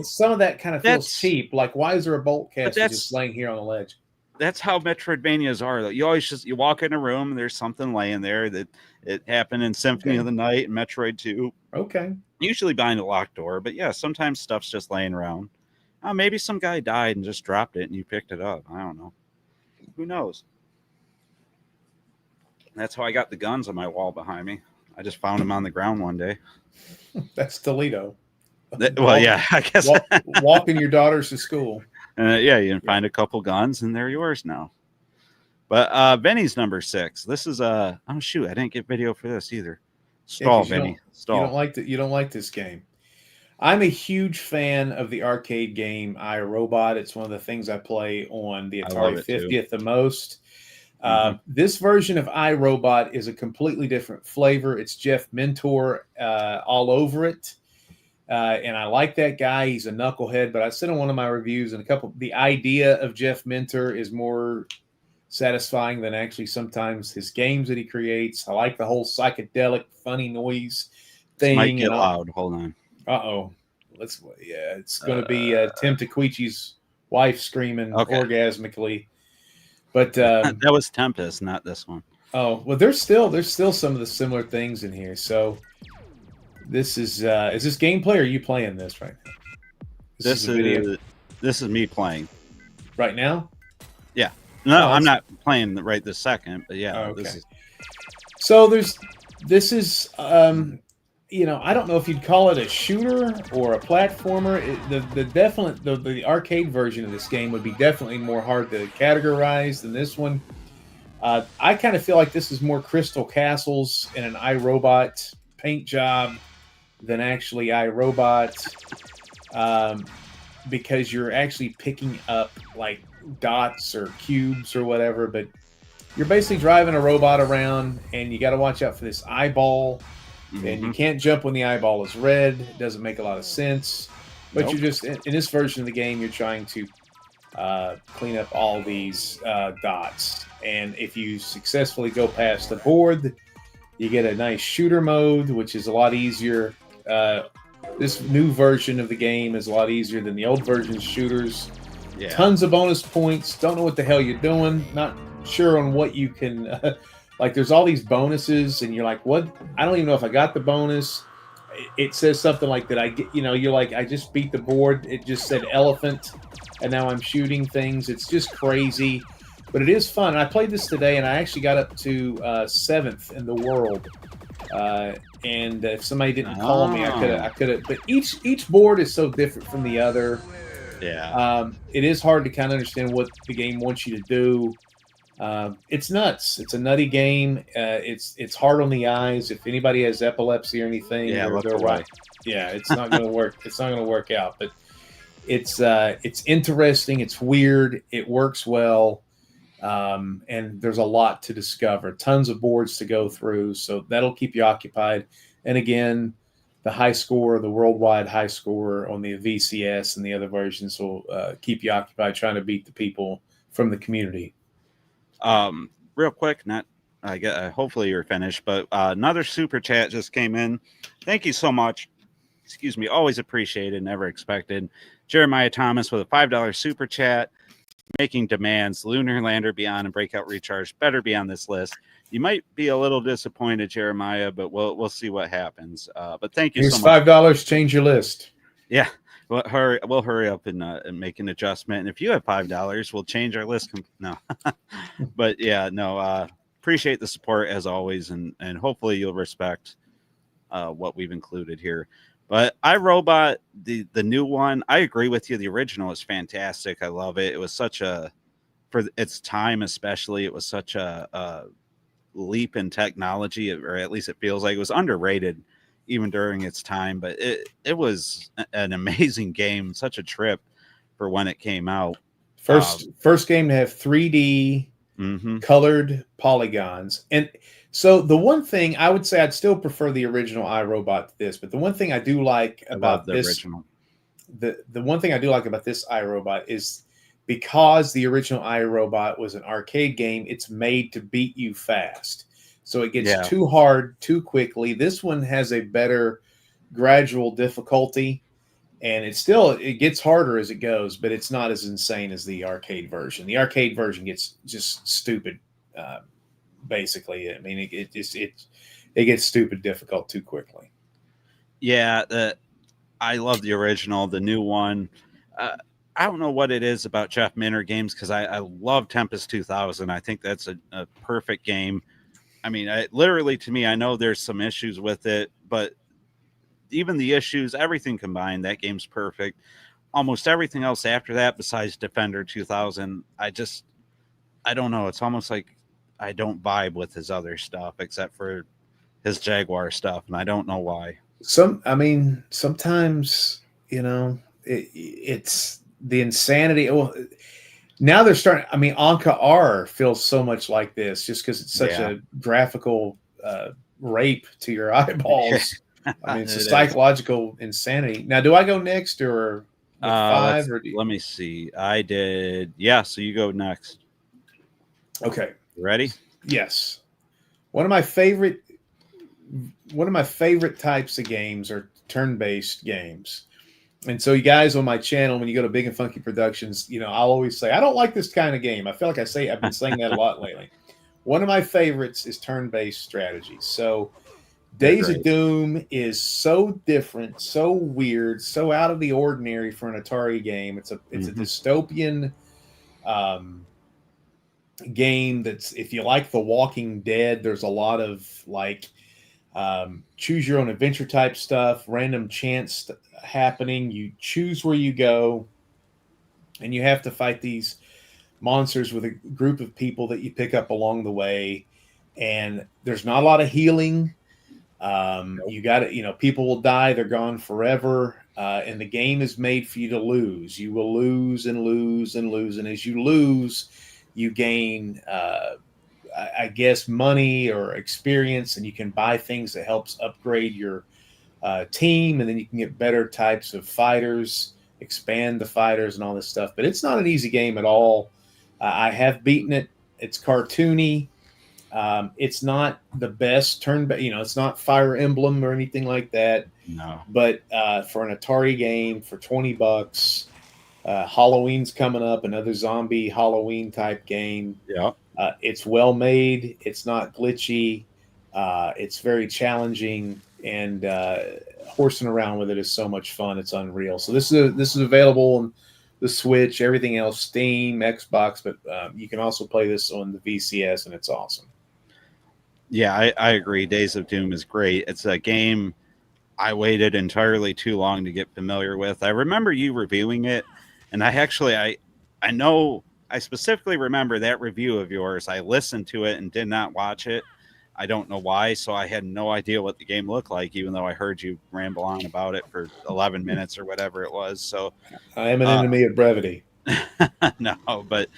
some of that kind of feels cheap. Like, why is there a bolt caster just laying here on the ledge? That's how Metroidvanias are, though. You always you walk in a room and there's something laying there. That it happened in Symphony of the Night and Metroid 2. Okay. Usually behind a locked door, but yeah, sometimes stuff's just laying around. Maybe some guy died and just dropped it and you picked it up. I don't know. Who knows? That's how I got the guns on my wall behind me. I just found them on the ground one day. That's Toledo. Yeah, I guess walking your daughters to school. Yeah, you can find a couple guns and they're yours now. But Benny's number 6. This is oh shoot, I didn't get video for this either. Stall, Benny. Stall. You don't like this game. I'm a huge fan of the arcade game iRobot. It's one of the things I play on the Atari 50th the most. This version of iRobot is a completely different flavor. It's Jeff Mentor all over it. And I like that guy. He's a knucklehead, but I said in one of my reviews and the idea of Jeff Mentor is more satisfying than actually sometimes his games that he creates. I like the whole psychedelic, funny noise thing. This might get loud. Hold on. Uh-oh. It's going to be Tim Taquichi's wife screaming Okay. orgasmically. But that was Tempest, not this one. oh well, there's still some of the similar things in here. So this is this gameplay or are you playing this right now? This a video is me playing. right now. Yeah. No, Oh, I'm not playing right this second, but yeah, okay. this is. So this is I don't know if you'd call it a shooter or a platformer. The arcade version of this game would be definitely more hard to categorize than this one. I kind of feel like this is more Crystal Castles and an iRobot paint job than actually iRobot, because you're actually picking up like dots or cubes or whatever, but you're basically driving a robot around and you got to watch out for this eyeball. And you can't jump when the eyeball is red. It doesn't make a lot of sense. But You're just, in this version of the game, you're trying to clean up all these dots. And if you successfully go past the board, you get a nice shooter mode, which is a lot easier. This new version of the game is a lot easier than the old version's shooters. Yeah. Tons of bonus points. Don't know what the hell you're doing. Not sure on what you can... like, there's all these bonuses, and you're like, what? I don't even know if I got the bonus. It says something like that I get, you're like, I just beat the board. It just said elephant, and now I'm shooting things. It's just crazy, but it is fun. I played this today, and I actually got up to 7th in the world. And if somebody didn't call me, I could have. But each board is so different from the other. Yeah. It is hard to kind of understand what the game wants you to do. It's nuts. It's a nutty game. It's hard on the eyes. If anybody has epilepsy or anything, they're right. Yeah, it's not going to work. It's not going to work out. But it's interesting. It's weird. It works well, and there's a lot to discover. Tons of boards to go through, so that'll keep you occupied. And again, the high score, the worldwide high score on the VCS and the other versions will keep you occupied trying to beat the people from the community. Real quick, hopefully you're finished, but another super chat just came in. Thank you so much. Excuse me. Always appreciated, never expected. Jeremiah Thomas with a $5 super chat, making demands. Lunar Lander Beyond and Breakout Recharge better be on this list. You might be a little disappointed, Jeremiah, but we'll see what happens. But thank you so much. $5. Change your list. Yeah. We'll hurry up and make an adjustment. And if you have $5, we'll change our list. No, but yeah, no. Appreciate the support as always, and hopefully you'll respect what we've included here. But iRobot, the new one, I agree with you. The original is fantastic. I love it. It was such a, for its time especially, it was such a leap in technology, or at least it feels like it was underrated even during its time, but it was an amazing game, such a trip for when it came out. First game to have 3D colored polygons. And so the one thing I would say, I'd still prefer the original iRobot to this, but the one thing I do like about this original, the one thing I do like about this iRobot is because the original iRobot was an arcade game, it's made to beat you fast. So it gets too hard too quickly. This one has a better gradual difficulty, and it gets harder as it goes, but it's not as insane as the arcade version. The arcade version gets just stupid, basically. I mean, it gets stupid difficult too quickly. Yeah, I love the original. The new one, I don't know what it is about Jeff Minter games, because I love Tempest 2000. I think that's a perfect game. I mean, literally, to me, I know there's some issues with it, but even the issues, everything combined, that game's perfect. Almost everything else after that, besides Defender 2000, I don't know. It's almost like I don't vibe with his other stuff, except for his Jaguar stuff, and I don't know why. Sometimes, it's the insanity. Well, now they're starting. I mean, Anka R feels so much like this just because it's such a graphical rape to your eyeballs. I mean, it's a psychological insanity. Now, do I go next or 5? Let me see. I did. Yeah, so you go next. Okay. Ready? Yes. One of my favorite types of games are turn-based games. And so, you guys on my channel, when you go to Big and Funky Productions, I'll always say, I don't like this kind of game. I feel like I've been saying that a lot lately. One of my favorites is turn-based strategy. So, They're Days of great. Doom is so different, so weird, so out of the ordinary for an Atari game. It's a dystopian game that's, if you like The Walking Dead, there's a lot of like choose your own adventure type stuff, random chance happening. You choose where you go, and you have to fight these monsters with a group of people that you pick up along the way. And there's not a lot of healing. You got to, people will die, they're gone forever. And the game is made for you to lose. You will lose and lose and lose. And as you lose, you gain, I guess, money or experience, and you can buy things that helps upgrade your team. And then you can get better types of fighters, expand the fighters and all this stuff. But it's not an easy game at all. I have beaten it. It's cartoony. It's not the best turn, it's not Fire Emblem or anything like that. No. But for an Atari game for $20, Halloween's coming up, another zombie Halloween type game. Yeah. It's well made. It's not glitchy. It's very challenging, and horsing around with it is so much fun. It's unreal. So this is available on the Switch, everything else, Steam, Xbox, but you can also play this on the VCS, and it's awesome. Yeah, I agree. Days of Doom is great. It's a game I waited entirely too long to get familiar with. I remember you reviewing it, and I know I specifically remember that review of yours. I listened to it and did not watch it. I don't know why, so I had no idea what the game looked like, even though I heard you ramble on about it for 11 minutes or whatever it was. So I am an enemy of brevity. No, but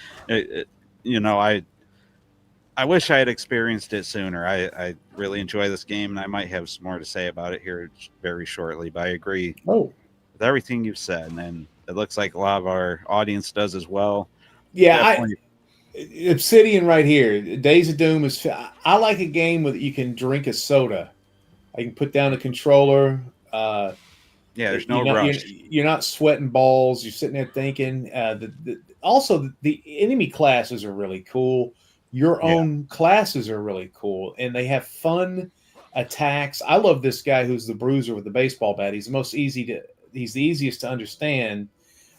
I wish I had experienced it sooner. I really enjoy this game, and I might have some more to say about it here very shortly. But I agree with everything you've said, and it looks like a lot of our audience does as well. Yeah, Obsidian right here. Days of Doom is. I like a game where you can drink a soda. I can put down a controller. There's no rush. You're not sweating balls. You're sitting there thinking. Also, the enemy classes are really cool. Your own classes are really cool, and they have fun attacks. I love this guy who's the bruiser with the baseball bat. He's the easiest to understand,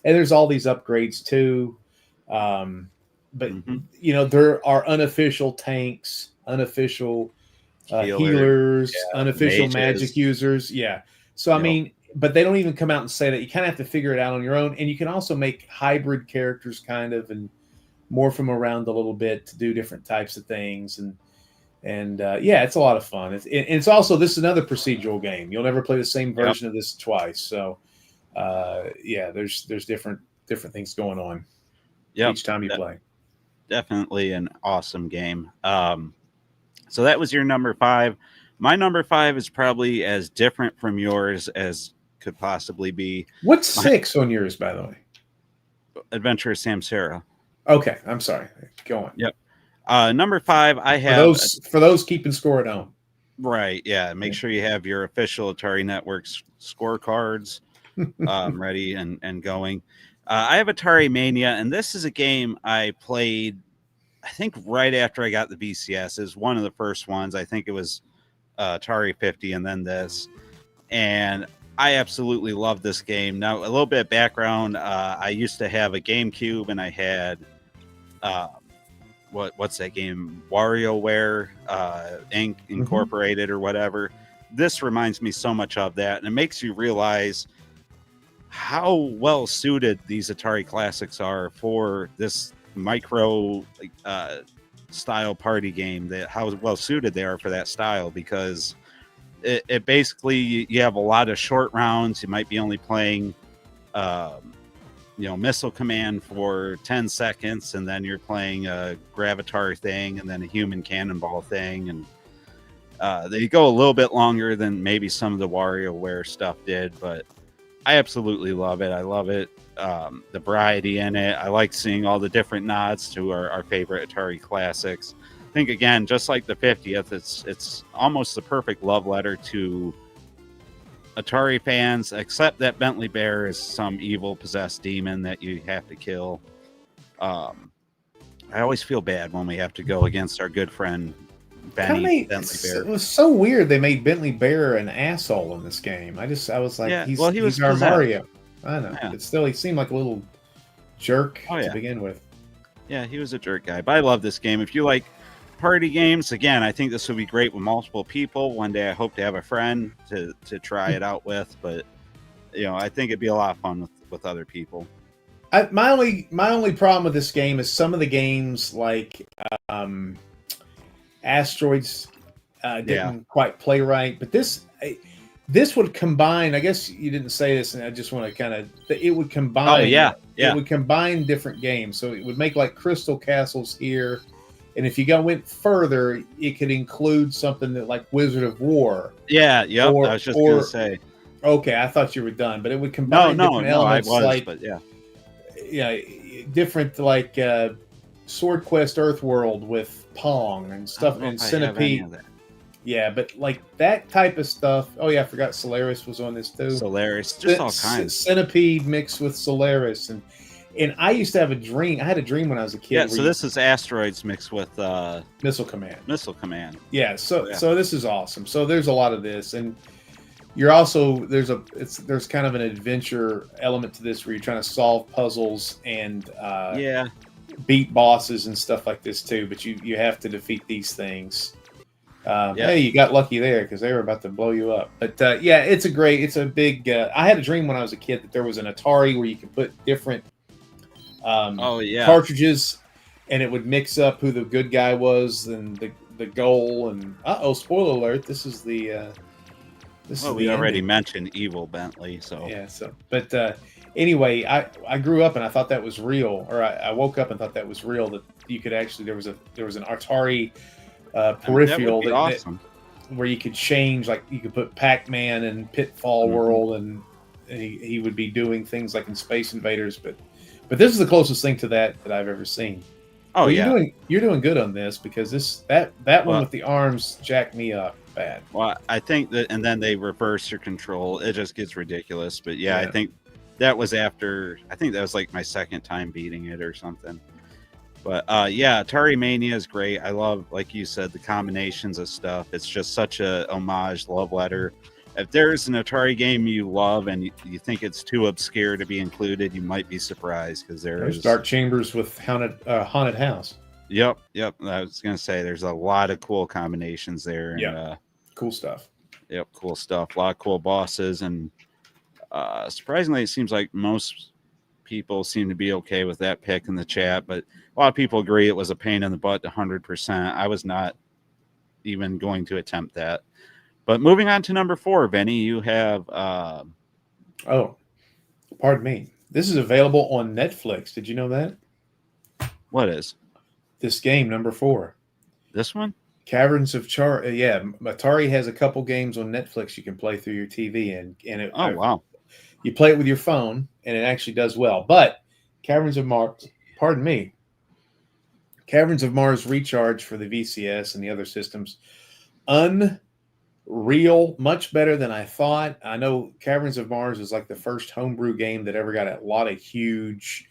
and there's all these upgrades too. But there are unofficial tanks, unofficial healers, unofficial magic users. Yeah. So I mean, but they don't even come out and say that. You kind of have to figure it out on your own, and you can also make hybrid characters, kind of, and morph them around a little bit to do different types of things. And it's a lot of fun. It's also, this is another procedural game. You'll never play the same version of this twice. So there's different things going on each time you play. Definitely an awesome game. So that was your number 5. My number 5 is probably as different from yours as could possibly be. What's 6 on yours, by the way? Adventure of Samsara. Okay, I'm sorry. Go on. Yep. Number 5, I have for those keeping score at home. Right. Yeah. Make sure you have your official Atari Networks scorecards ready and going. I have Atari Mania, and this is a game I played, I think, right after I got the VCS. Is one of the first ones. I think it was Atari 50 and then this. And I absolutely love this game. Now, a little bit of background. I used to have a GameCube, and I had what's that game? WarioWare Inc. Incorporated or whatever. This reminds me so much of that, and it makes you realize how well suited these Atari classics are for this micro style party game. That how well suited they are for that style, because it basically, you have a lot of short rounds. You might be only playing Missile Command for 10 seconds, and then you're playing a Gravatar thing, and then a Human Cannonball thing, and they go a little bit longer than maybe some of the WarioWare stuff did, but I absolutely love it. I love it. The variety in it. I like seeing all the different nods to our favorite Atari classics. I think, again, just like the 50th, it's almost the perfect love letter to Atari fans, except that Bentley Bear is some evil possessed demon that you have to kill. Um, I always feel bad when we have to go against our good friend Kind of Benny made Bentley Bear. it was so weird they made Bentley Bear an asshole in this game. I was like, Yeah, well, he was he's our possessed. Mario. I know, Yeah. but still, he seemed like a little jerk Oh to yeah, begin with. yeah, he was a jerk guy. But I love this game. If you like party games, again, I think this would be great with multiple people. One day, I hope to have a friend to try it out with. But I think it'd be a lot of fun with other people. My only problem with this game is some of the games like um, Asteroids Yeah. didn't quite play right, but this would combine. I guess you didn't say this, and I just want to kind of. It would Oh combine. yeah, It yeah. would combine different games, so it would make like Crystal Castles here, and if you went further, it could include something that like Wizard of War. Yeah, yep. I Or was just gonna or say. okay, I thought you were done, but it would No, combine no, different no, I elements was, like but yeah. yeah, different like Sword Quest Earthworld with Pong and I don't stuff know and if I have any Centipede. of that. Yeah, but like that type of stuff. Oh yeah, I forgot Solaris was on this too. Solaris, just all kinds. Centipede mixed with Solaris, and I used to have a dream. I had a dream when I was a kid. Yeah, where so this is asteroids mixed with Missile Command. Missile Command. Yeah, so Yeah. so this is awesome. So there's a lot of this, and you're also there's kind of an adventure element to this where you're trying to solve puzzles and Yeah, beat bosses and stuff like this too. But you have to defeat these things. Yeah. Hey, you got lucky there because they were about to blow you up. But yeah, it's a big. I had a dream when I was a kid that there was an Atari where you could put different Oh yeah. cartridges, and it would mix up who the good guy was and the goal. And spoiler alert! This is the this Well, is we the already ending. mentioned Evil Bentley, so Yeah. So, but anyway, I grew up and I thought that was real, or I woke up and thought that was real. That you could actually there was an Atari I mean, peripheral that would be awesome. where you could change, like you could put Pac-Man in Pitfall Mhm. World, and he would be doing things like in Space Invaders. But this is the closest thing to that I've ever seen. Oh Well, yeah. you're doing good on this because that one Well, with the arms jacked me up bad. well, I think that, and then they reverse your control. It just gets ridiculous. But yeah, I Yeah. think that was after. I think that was like my second time beating it or something. But yeah, Atari Mania is great. I love, like you said, the combinations of stuff. It's just such a homage, love letter. If there's an Atari game you love and you think it's too obscure to be included, you might be surprised because There's Dark Chambers with haunted house. Yep, yep. I was gonna say there's a lot of cool combinations there. And, Yeah. Cool stuff. Yep, cool stuff. A lot of cool bosses, and surprisingly, it seems like most people seem to be okay with that pick in the chat. But a lot of people agree it was a pain in the butt. 100%. I was not even going to attempt that. But moving on to number 4, Benny, you have. Oh, pardon me. This is available on Netflix. Did you know that? What is This game, number 4. this one? Caverns of Char. Yeah, Atari has a couple games on Netflix you can play through your TV, and Oh wow! you play it with your phone, and it actually does well. But Caverns of Mars, pardon me, Caverns of Mars Recharge for the VCS and the other systems, unreal, much better than I thought. I know Caverns of Mars is like the first homebrew game that ever got a lot of huge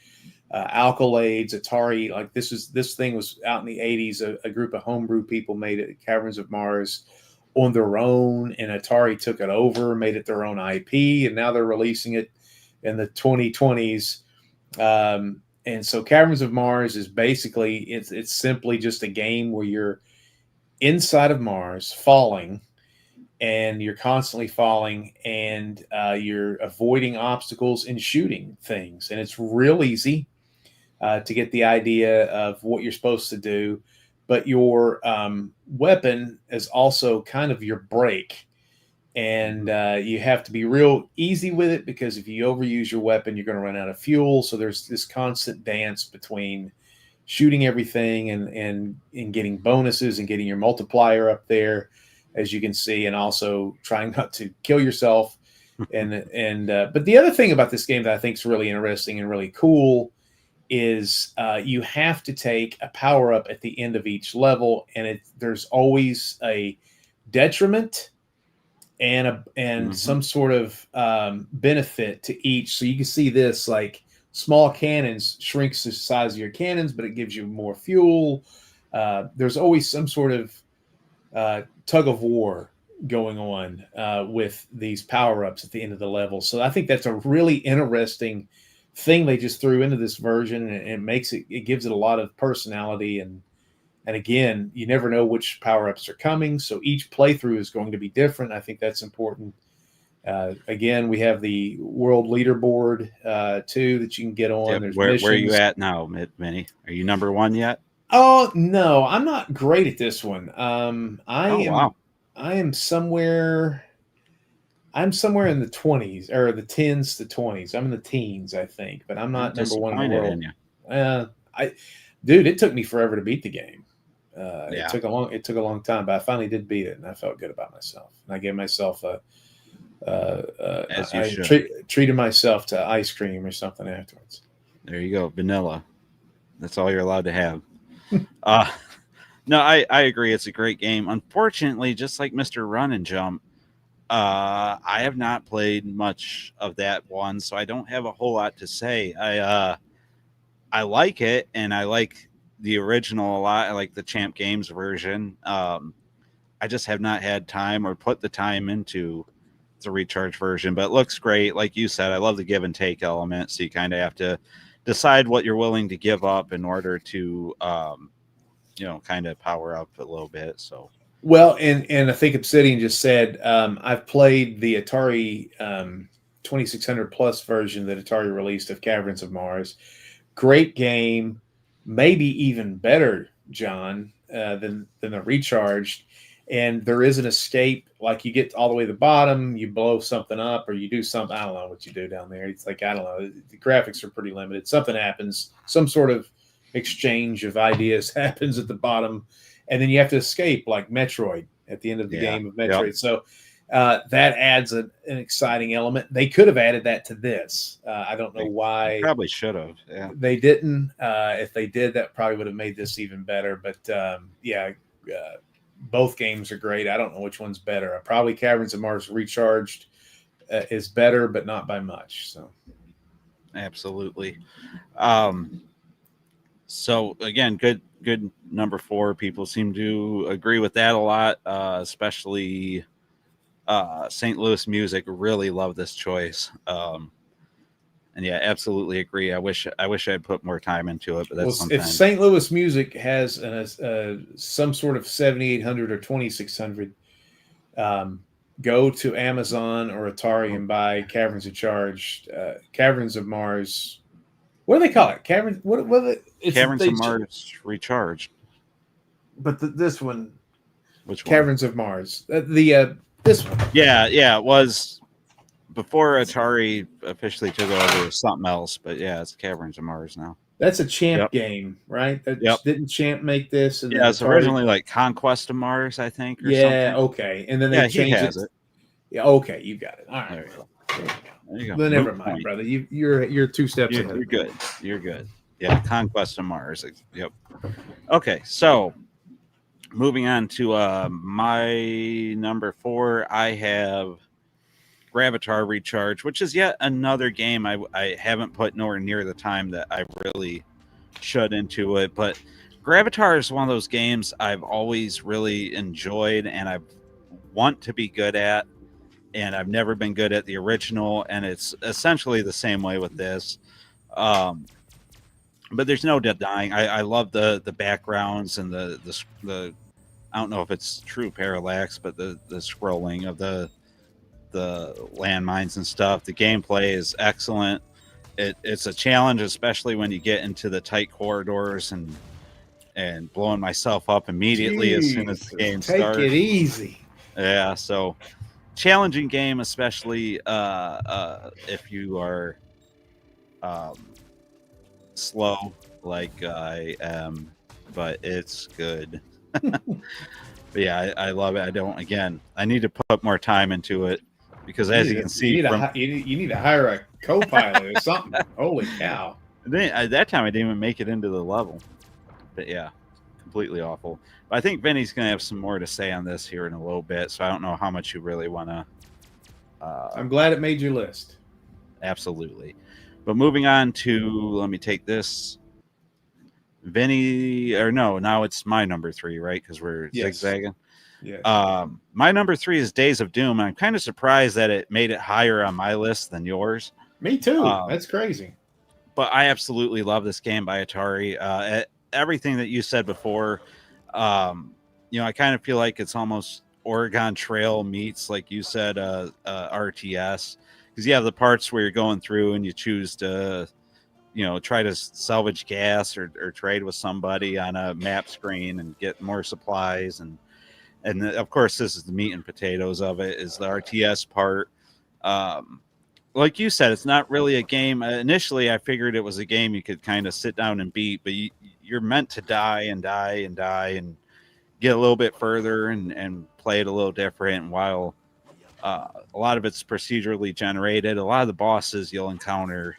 accolades. Atari, like this thing was out in the 80s. A group of homebrew people made it, Caverns of Mars, on their own, and Atari took it over, made it their own IP, and now they're releasing it in the 2020s. And so Caverns of Mars is basically it's simply just a game where you're inside of Mars falling, and you're constantly falling, and you're avoiding obstacles and shooting things, and it's real easy to get the idea of what you're supposed to do. But your weapon is also kind of your brake, and you have to be real easy with it, because if you overuse your weapon, you're going to run out of fuel. So there's this constant dance between shooting everything and getting bonuses and getting your multiplier up there, as you can see, and also trying not to kill yourself. But the other thing about this game that I think is really interesting and really cool is you have to take a power up at the end of each level, and there's always a detriment and Mhm. some sort of benefit to each. So you can see this like small cannons shrinks the size of your cannons, but it gives you more fuel. There's always some sort of tug of war going on with these power ups at the end of the level. So I think that's a really interesting thing they just threw into this version, and it makes it gives it a lot of personality. And again, you never know which power ups are coming, so each playthrough is going to be different. I think that's important. Again, we have the world leaderboard too that you can get on. Yep. There's Where are you missions. at now, Minnie? Are you number one yet? Oh no, I'm not great at this one. Oh wow. I am somewhere. I'm somewhere in the 20s or the 10s to 20s. I'm in the teens, I think, but I'm I'm not number one in the disappointed world. in you. I, dude, it took me forever to beat the game. Yeah. It took a long time, but I finally did beat it, and I felt good about myself. And I gave myself As you I should. treated myself to ice cream or something afterwards. There you go. Vanilla. That's all you're allowed to have. uh no, I agree. It's a great game. Unfortunately, just like Mr. Run and Jump, I have not played much of that one, so I don't have a whole lot to say. I like it, and I like the original a lot. I like the Champ Games version. I just have not had time or put the time into the recharge version, but it looks great. Like you said, I love the give and take element. So you kind of have to decide what you're willing to give up in order to, kind of power up a little bit. So, Well, and I think Obsidian just said I've played the Atari 2600 plus version that Atari released of Caverns of Mars. Great game, maybe even better, John, than the Recharged. And there is an escape, like you get all the way to the bottom, you blow something up, or you do something. I don't know what you do down there. It's like I don't know. The graphics are pretty limited. Something happens, some sort of exchange of ideas happens at the bottom, and then you have to escape, like Metroid at the end of the yeah. game of Yep. Metroid. So that adds an exciting element. They could have added that to this. I don't know why They probably should have. Yeah. they didn't. If they did, that probably would have made this even better. But both games are great. I don't know which one's better. Probably Caverns of Mars Recharged is better, but not by much. So Absolutely. So again, good number 4. People seem to agree with that a lot, especially St. Louis Music really love this choice. And yeah, absolutely agree. I wish I'd put more time into it, but that's if sometimes. St. Louis Music has some sort of 7800 or 2600, go to Amazon or Atari and buy Caverns of Mars. What do they call it? Caverns. Caverns of Mars Recharged. But this one, Which one? Caverns of Mars. This one. Yeah, it was before Atari officially took over something else, but yeah, it's Caverns of Mars now. That's a Champ game, right? Didn't Champ make this? And yeah, it's originally like Conquest of Mars, I think, or something. Okay. And then they changed it. Yeah, okay, you got it. All right. There you go. Then never mind, brother. You're 2 steps ahead. You're good. You're good. Yeah, Conquest of Mars. Yep. Okay, so moving on to my number 4, I have Gravatar Recharge, which is yet another game I haven't put nowhere near the time that I really should into it. But Gravatar is one of those games I've always really enjoyed and I want to be good at, and I've never been good at the original, and it's essentially the same way with this. But there's no denying I love the backgrounds and the I don't know if it's true parallax, but the scrolling of the landmines and stuff. The gameplay is excellent. It's a challenge, especially when you get into the tight corridors and blowing myself up immediately as soon as the game starts. Take it easy. Yeah, so challenging game, especially if you are slow like I am, but it's good. But yeah, I love it. I need to put more time into it because as you can see, you need to hire a co-pilot or something. Holy cow. At that time, I didn't even make it into the level. But yeah, completely awful. But I think Vinny's going to have some more to say on this here in a little bit, so I don't know how much you really want to. I'm glad it made your list. Absolutely. But moving on to, let me take this. Vinny, or no, now it's my number 3, right? Because we're zigzagging. Yes. My number 3 is Days of Doom. I'm kind of surprised that it made it higher on my list than yours. Me too. That's crazy. But I absolutely love this game by Atari. Everything that you said before, I kind of feel like it's almost Oregon Trail meets, like you said, RTS, because you have the parts where you're going through and you choose to, try to salvage gas or trade with somebody on a map screen and get more supplies. And of course, this is the meat and potatoes of it, is the RTS part. Like you said, it's not really a game. Initially, I figured it was a game you could kind of sit down and beat, but you're meant to die and die and die and get a little bit further and play it a little different. And while a lot of it's procedurally generated, a lot of the bosses you'll encounter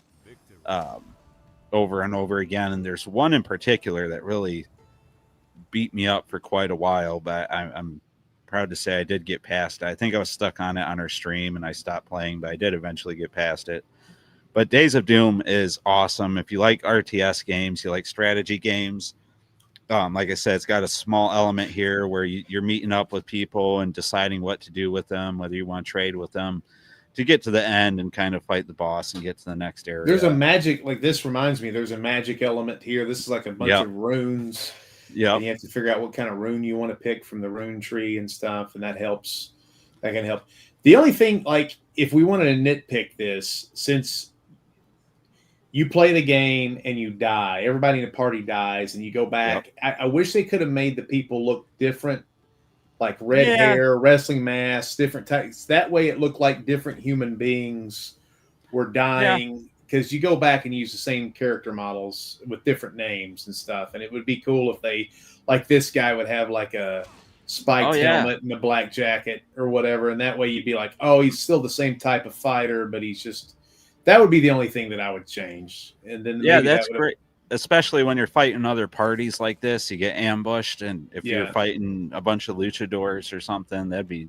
over and over again. And there's one in particular that really beat me up for quite a while, but I'm proud to say I did get past it. I think I was stuck on it on our stream and I stopped playing, but I did eventually get past it. But Days of Doom is awesome. If you like RTS games, you like strategy games, like I said, it's got a small element here where you're meeting up with people and deciding what to do with them, whether you want to trade with them to get to the end and kind of fight the boss and get to the next area. There's a magic, like this reminds me, there's a magic element here. This is like a bunch of runes. Yeah. And you have to figure out what kind of rune you want to pick from the rune tree and stuff. And that helps. That can help. The only thing, like, if we wanted to nitpick this, since you play the game and you die, everybody in the party dies, and you go back. Yep. I wish they could have made the people look different, like red hair, wrestling masks, different types. That way it looked like different human beings were dying. Because you go back and use the same character models with different names and stuff. And it would be cool if they, like this guy would have like a spiked helmet and a black jacket or whatever. And that way you'd be like, oh, he's still the same type of fighter, but he's just, that would be the only thing that I would change. And then that's great. Especially when you're fighting other parties like this, you get ambushed. And if you're fighting a bunch of luchadors or something, that'd be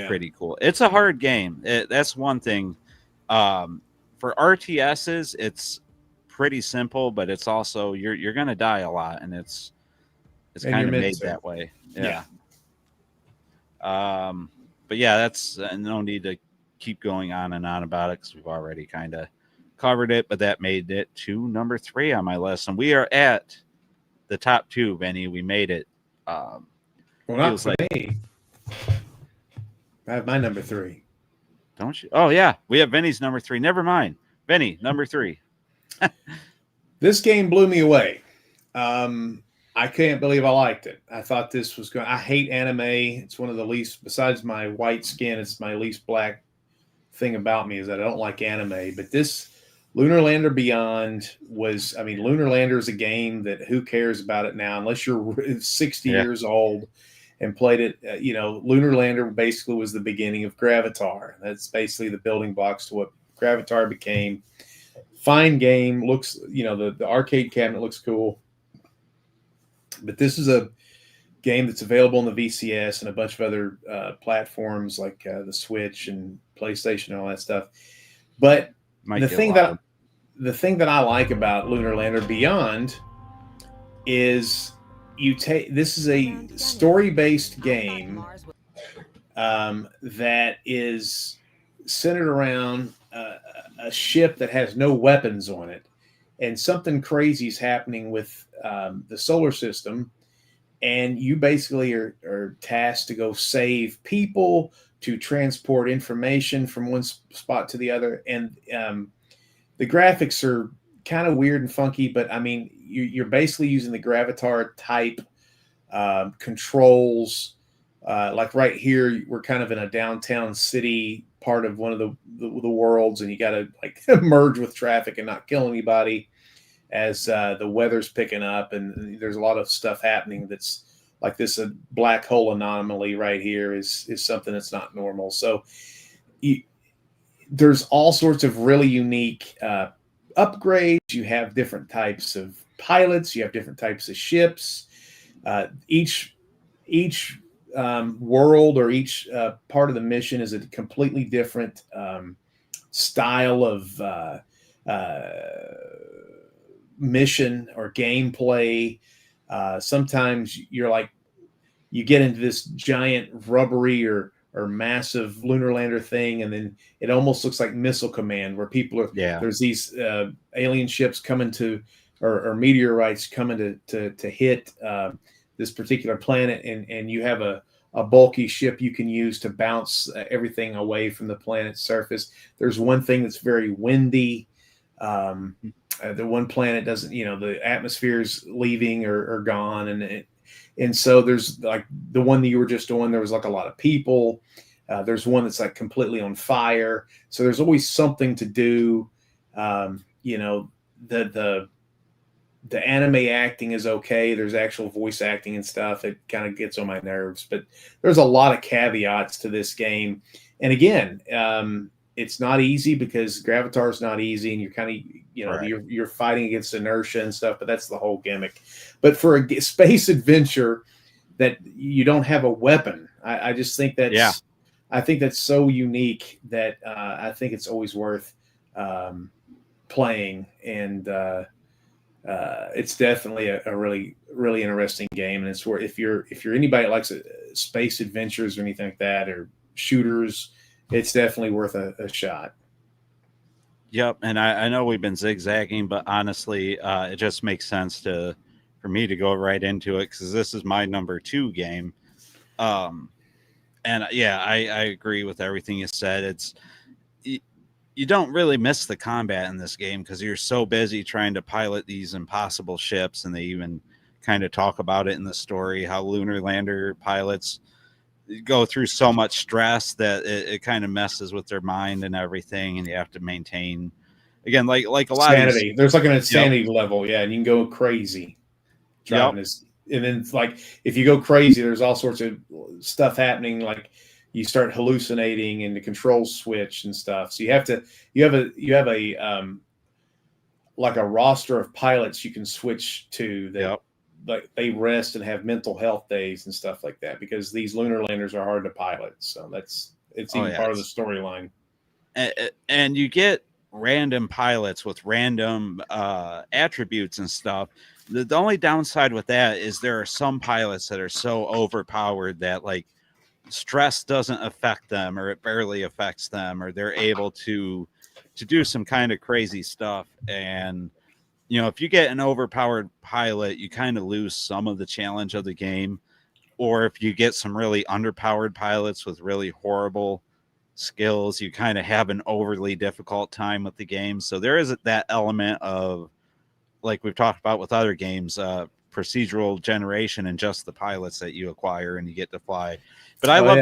pretty cool. It's a hard game. That's one thing. For RTSs, it's pretty simple, but it's also you're going to die a lot, and it's kind of made that way. Yeah. But yeah, that's no need to keep going on and on about it because we've already kind of covered it. But that made it to number 3 on my list, and we are at the top 2. Benny, we made it. Well, not for me. I have my number 3. Don't you? Oh, yeah. We have Vinny's number 3. Never mind. Vinny, number 3. This game blew me away. I can't believe I liked it. I thought this was going. I hate anime. It's one of the least, besides my white skin, it's my least black thing about me is that I don't like anime. But this Lunar Lander Beyond was, I mean, Lunar Lander is a game that who cares about it now unless you're 60 years old and played it. Lunar Lander basically was the beginning of Gravatar. That's basically the building blocks to what Gravatar became. Fine game. Looks, the arcade cabinet looks cool. But this is a game that's available on the VCS and a bunch of other platforms like the Switch and PlayStation and all that stuff. But the thing that I like about Lunar Lander Beyond is this is a story-based game that is centered around a ship that has no weapons on it, and something crazy is happening with the solar system, and you basically are tasked to go save people, to transport information from one spot to the other, and the graphics are kind of weird and funky, but I mean, you're basically using the Gravatar type controls. Like right here, we're kind of in a downtown city part of one of the worlds, and you got to like merge with traffic and not kill anybody as the weather's picking up, and there's a lot of stuff happening that's like this. A black hole anomaly right here is something that's not normal. So there's all sorts of really unique upgrades. You have different types of pilots. You have different types of ships. Each world or each part of the mission is a completely different style of mission or gameplay. Sometimes you're like you get into this giant rubbery or massive lunar lander thing, and then it almost looks like Missile Command, where people are Yeah. there's these alien ships coming to or meteorites coming to hit this particular planet, and you have a bulky ship you can use to bounce everything away from the planet's surface. There's one thing that's very windy. The one planet doesn't, the atmosphere is leaving or gone, and so there's like the one that you were just on. There was like a lot of people. There's one that's like completely on fire. So there's always something to do. The anime acting is okay. There's actual voice acting and stuff. It kind of gets on my nerves, but there's a lot of caveats to this game. And again, it's not easy because Gravatar is not easy, and you're kind of, Right. you're fighting against inertia and stuff, but that's the whole gimmick. But for a space adventure that you don't have a weapon, I just think I think that's so unique that I think it's always worth playing. And it's definitely a really, really interesting game. And it's where if you're anybody that likes space adventures or anything like that, or shooters, it's definitely worth a shot. Yep, and I know we've been zigzagging, but honestly, it just makes sense for me to go right into it because this is my number 2 game. And yeah, I agree with everything you said. It's you don't really miss the combat in this game because you're so busy trying to pilot these impossible ships, and they even kind of talk about it in the story how lunar lander pilots go through so much stress that it kind of messes with their mind and everything, and you have to maintain again like a lot Sanity. of these. There's like an insanity level, yeah, and you can go crazy driving Yep. this. And then like if you go crazy, there's all sorts of stuff happening. Like you start hallucinating, and the controls switch and stuff. So you have a like a roster of pilots you can switch to that. Yep. Like they rest and have mental health days and stuff like that because these lunar landers are hard to pilot. So it's Oh even yeah. part of the storyline. And you get random pilots with random attributes and stuff. The only downside with that is there are some pilots that are so overpowered that like stress doesn't affect them, or it barely affects them, or they're able to do some kind of crazy stuff. And if you get an overpowered pilot, you kind of lose some of the challenge of the game. Or if you get some really underpowered pilots with really horrible skills, you kind of have an overly difficult time with the game. So there is that element of, like we've talked about with other games, procedural generation and just the pilots that you acquire and you get to fly. But I love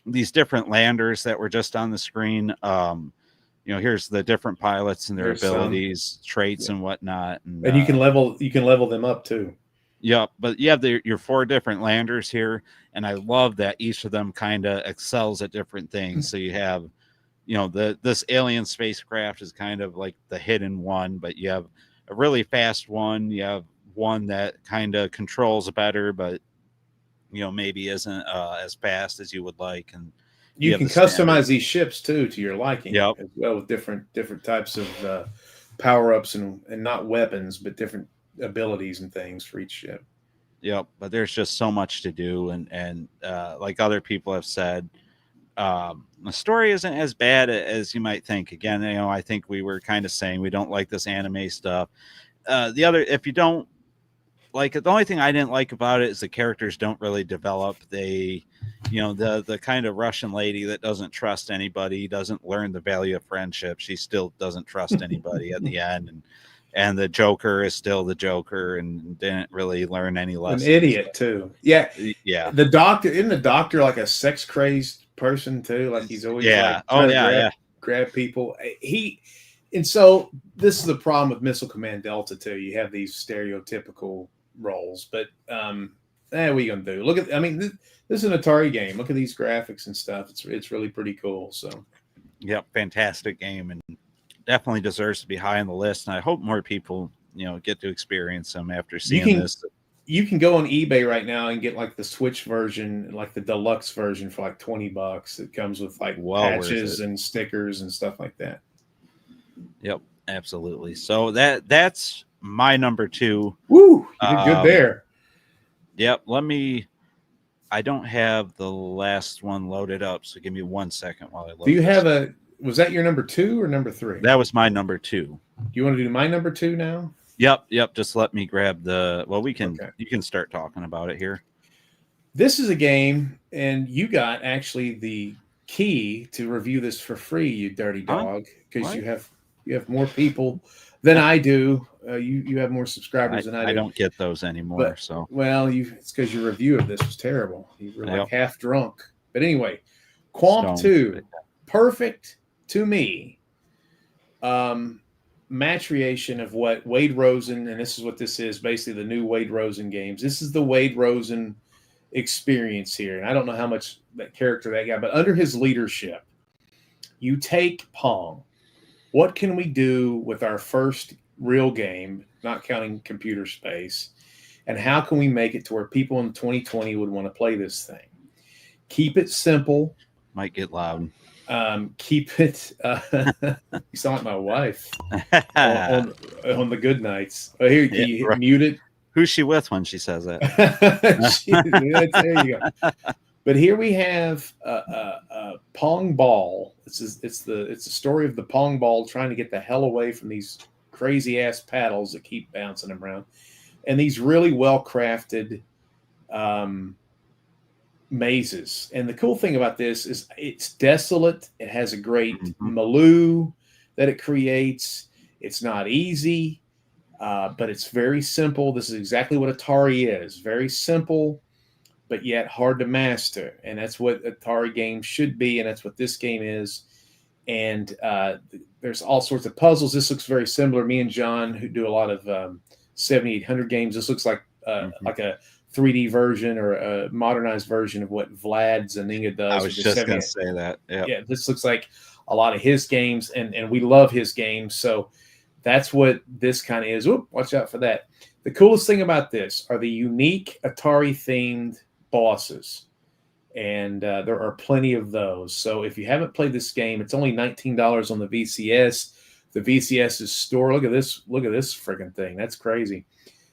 these different landers that were just on the screen. Here's the different pilots and their abilities, traits, and whatnot. And you can level them up too. Yep, but you have your 4 different landers here, and I love that each of them kind of excels at different things. So you have, this alien spacecraft is kind of like the hidden one, but you have a really fast one. You have one that kind of controls better, but maybe isn't as fast as you would like, and you can customize these ships too to your liking. Yep. As well, with different types of power ups and not weapons, but different abilities and things for each ship. Yep, but there's just so much to do, and like other people have said, the story isn't as bad as you might think. Again, I think we were kind of saying we don't like this anime stuff. If you don't like it, the only thing I didn't like about it is the characters don't really develop. They, the kind of Russian lady that doesn't trust anybody, doesn't learn the value of friendship. She still doesn't trust anybody at the end, and the Joker is still the Joker and didn't really learn any lessons. An idiot too. Yeah. Yeah. The doctor, isn't the doctor like a sex crazed person too? Like he's always grab people. And so this is the problem with Missile Command Delta too. You have these stereotypical roles, but what are you gonna do? Look at, this is an Atari game. Look at these graphics and stuff. It's really pretty cool. So yep, fantastic game, and definitely deserves to be high on the list. And I hope more people, get to experience them after seeing this. you can go on eBay right now and get like the Switch version, like the deluxe version for like $20. It comes with like Well worth patches it. and stickers and stuff like that. Yep, absolutely. So that's my number two. Woo! You did good there. Yep. I don't have the last one loaded up, so give me 1 second while I load. Do you have was that your number 2 or number 3? That was my number 2. Do you want to do my number 2 now? Yep. Just let me grab the. Well, Okay. You can start talking about it here. This is a game, and you got actually the key to review this for free, you dirty dog, because you have more people than I do. You have more subscribers than I do. I don't get those anymore. But, so it's because your review of this was terrible. You were like half drunk. But anyway, Quamp 2, perfect to me. Match creation of what Wade Rosen, and this is what this is, basically the new Wade Rosen games. This is the Wade Rosen experience here. And I don't know how much that character that guy, but under his leadership, you take Pong. What can we do with our first real game, not counting computer space? And how can we make it to where people in 2020 would want to play this thing? Keep it simple. Might get loud. Keep it. You sound like my wife on the good nights. Oh, here, you right. Mute it. Who's she with when she says that? There you go. But here we have Pong Ball. It's the story of the Pong Ball trying to get the hell away from these crazy ass paddles that keep bouncing around, and these really well crafted mazes. And the cool thing about this is it's desolate. It has a great milieu that it creates. It's not easy, but it's very simple. This is exactly what Atari is. Very simple, but yet hard to master. And that's what Atari games should be, and that's what this game is. And there's all sorts of puzzles. This looks very similar. Me and John, who do a lot of 7800 games, this looks like like a 3D version or a modernized version of what Vlad Zaninga does. I was just going to say that. Yep. Yeah, this looks like a lot of his games, and we love his games. So that's what this kind of is. Oop, watch out for that. The coolest thing about this are the unique Atari-themed bosses, and there are plenty of those. So if you haven't played this game, it's only $19 on the VCS. The VCS's store. Look at this freaking thing. That's crazy.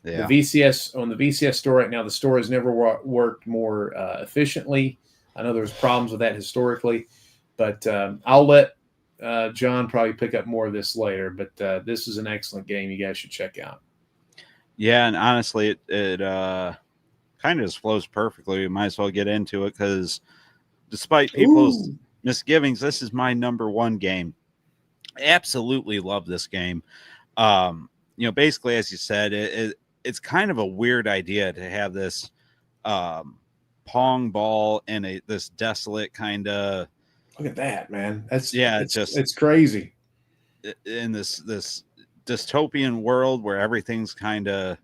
Yeah. The VCS store right now, the store has never worked more efficiently. I know there's problems with that historically, but I'll let John probably pick up more of this later. But this is an excellent game you guys should check out. Yeah, and honestly, it kind of just flows perfectly. We might as well get into it because despite people's misgivings, this is my number one game. I absolutely love this game. Basically, as you said, it's kind of a weird idea to have this Pong ball in this desolate kind of. Look at that, man. It's crazy. In this dystopian world where everything's kind of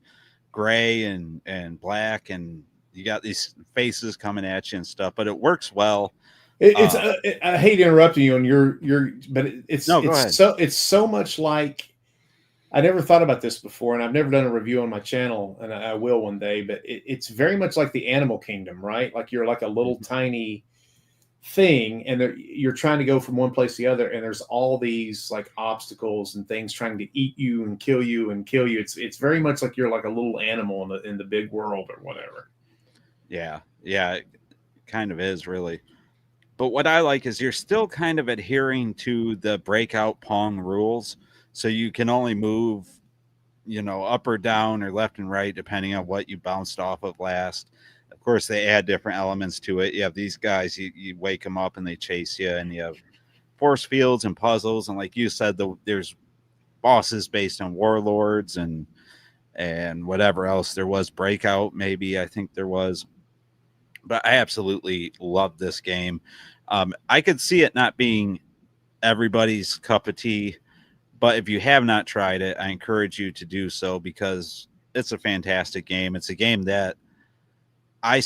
gray and black, and you got these faces coming at you and stuff, but it works well. I hate interrupting you on your, but it's so much like. I never thought about this before, and I've never done a review on my channel, and I will one day, but it's very much like the Animal Kingdom, right? Like you're like a little tiny thing, and you're trying to go from one place to the other, and there's all these like obstacles and things trying to eat you and kill you and kill you. It's very much like you're like a little animal in the big world or whatever. Yeah, it kind of is really. But what I like is you're still kind of adhering to the breakout Pong rules. So you can only move, up or down or left and right, depending on what you bounced off of last. Of course, they add different elements to it. You have these guys, you wake them up and they chase you, and you have force fields and puzzles. And like you said, there's bosses based on warlords and whatever else there was. Breakout, maybe, I think there was. But I absolutely love this game. I could see it not being everybody's cup of tea. But if you have not tried it, I encourage you to do so because it's a fantastic game. It's a game that I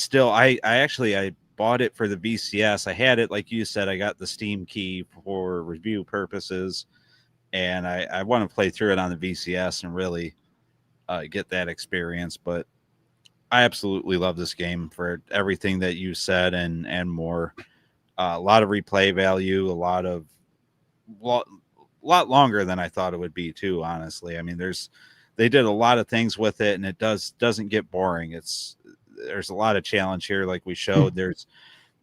bought it for the VCS. I had it, like you said, I got the Steam key for review purposes, and I want to play through it on the VCS and really get that experience. But I absolutely love this game for everything that you said and more. A lot of replay value, a lot longer than I thought it would be too. Honestly, I mean, they did a lot of things with it, and it doesn't get boring. There's a lot of challenge here, like we showed. There's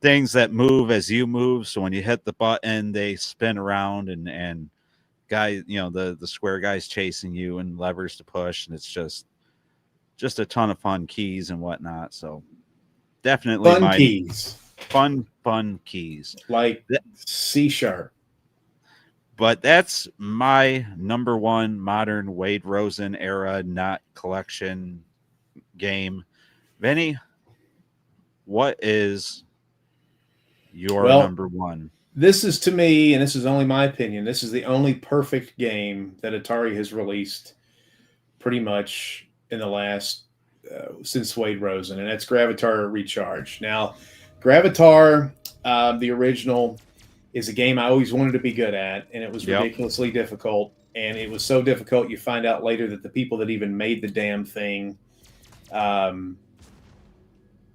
things that move as you move, so when you hit the button, they spin around, and guy, the square guy's chasing you, and levers to push, and it's just a ton of fun keys and whatnot. So definitely Fun keys. Fun keys. Like C#. But that's my number one modern Wade Rosen era not collection game. Vinny, what is your number one? This is, to me, and this is only my opinion, this is the only perfect game that Atari has released pretty much in the last since Wade Rosen, and that's Gravitar Recharge. Now, Gravitar, the original, is a game I always wanted to be good at, and it was ridiculously difficult. And it was so difficult, you find out later that the people that even made the damn thing,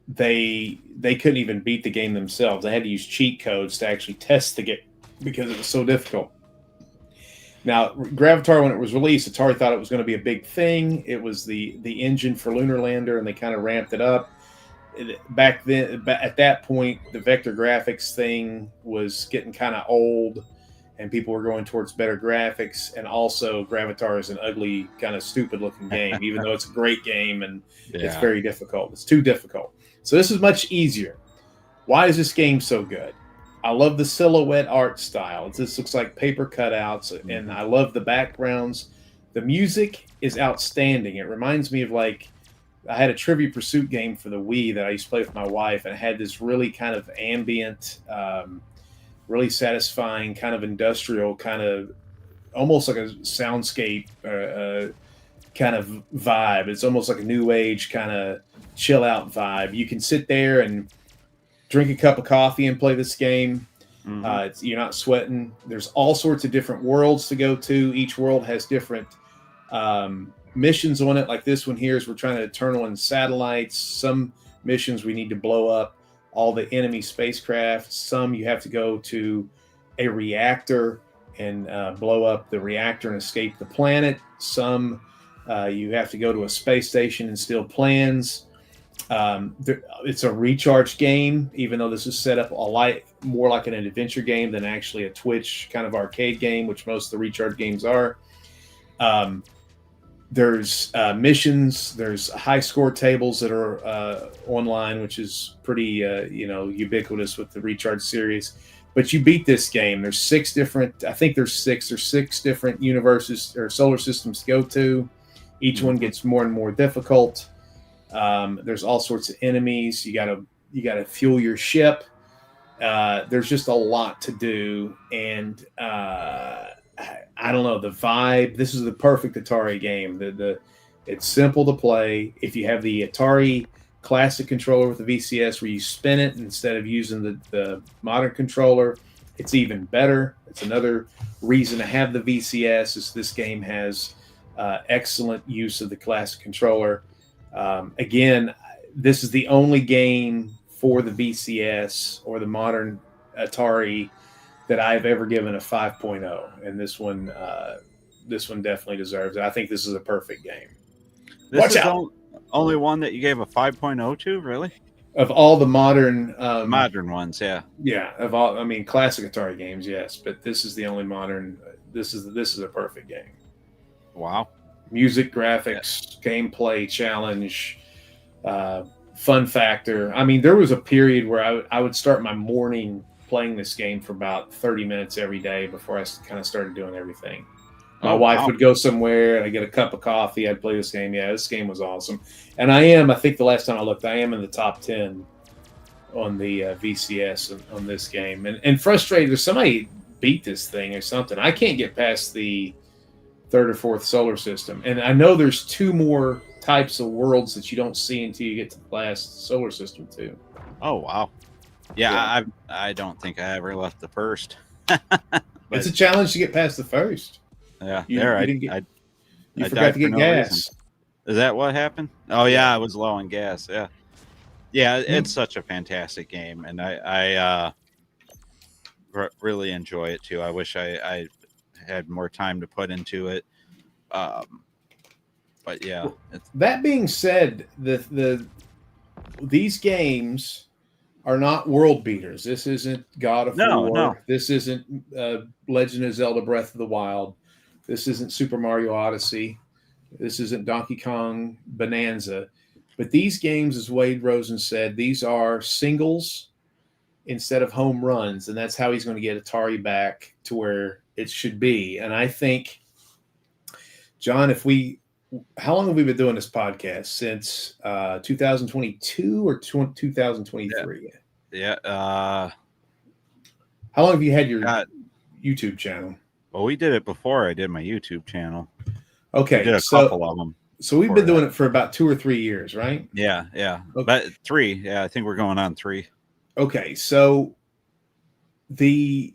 they couldn't even beat the game themselves. They had to use cheat codes to actually test the game because it was so difficult. Now, Gravitar, when it was released, Atari thought it was going to be a big thing. It was the engine for Lunar Lander, and they kind of ramped it up. Back then, at that point, the vector graphics thing was getting kind of old, and people were going towards better graphics. And also, Gravitar is an ugly, kind of stupid-looking game, even though it's a great game, and it's very difficult. It's too difficult. So this is much easier. Why is this game so good? I love the silhouette art style. This looks like paper cutouts, and I love the backgrounds. The music is outstanding. It reminds me of, like, I had a Trivia Pursuit game for the Wii that I used to play with my wife, and it had this really kind of ambient, really satisfying, kind of industrial, kind of almost like a soundscape kind of vibe. It's almost like a new age kind of chill out vibe. You can sit there and drink a cup of coffee and play this game. You're not sweating. There's all sorts of different worlds to go to. Each world has different missions on it. Like this one here is we're trying to turn on satellites. Some missions we need to blow up all the enemy spacecraft. Some you have to go to a reactor and blow up the reactor and escape the planet. Some you have to go to a space station and steal plans. It's a recharge game, even though this is set up more like an adventure game than actually a Twitch kind of arcade game, which most of the recharge games are. There's missions. There's high score tables that are online, which is pretty ubiquitous with the recharge series. But you beat this game. There's six different different universes or solar systems to go to. Each one gets more and more difficult. There's all sorts of enemies. You gotta fuel your ship. There's just a lot to do, and I don't know, the vibe. This is the perfect Atari game. It's simple to play. If you have the Atari classic controller with the VCS where you spin it instead of using the modern controller, it's even better. It's another reason to have the VCS. Is this game has excellent use of the classic controller. Again, this is the only game for the VCS or the modern Atari that I've ever given a 5.0, and this one definitely deserves it. I think this is a perfect game. Watch out! Only one that you gave a 5.0 to, really? Of all the modern ones, yeah. Of all, I mean, classic Atari games, yes, but this is the only modern. This is a perfect game. Wow. Music, graphics, gameplay, challenge, fun factor. I mean, there was a period where I would start my morning playing this game for about 30 minutes every day before I kind of started doing everything. My wife would go somewhere, and I'd get a cup of coffee. I'd play this game. Yeah, this game was awesome. And I think the last time I looked, I am in the top 10 on the VCS on this game. And frustrated, if somebody beat this thing or something. I can't get past the third or fourth solar system. And I know there's two more types of worlds that you don't see until you get to the last solar system too. Oh, wow. Yeah. I don't think I ever left the first. It's a challenge to get past the first. Yeah, you forgot to get gas. Is that what happened? Oh Yeah. yeah, I was low on gas. Yeah, yeah, Hmm. it's such a fantastic game, and I really enjoy it too. I wish I had more time to put into it. Um, but yeah, it's That being said, these games are not world beaters. This isn't God of no. War. This isn't Legend of Zelda: Breath of the Wild. This isn't Super Mario Odyssey. This isn't Donkey Kong Bonanza. But these games, as Wade Rosen said, these are singles instead of home runs, and that's how he's going to get Atari back to where it should be. And I think, John, if we, how long have we been doing this podcast? Since 2022 or 2023? yeah. How long have you had your God, YouTube channel? well, we did it before I did my YouTube channel. We Okay, did a couple of them so we've before been doing that. it for about 2 or 3 years, right? Yeah, Okay, but 3. Yeah, I think we're going on 3. okay, so the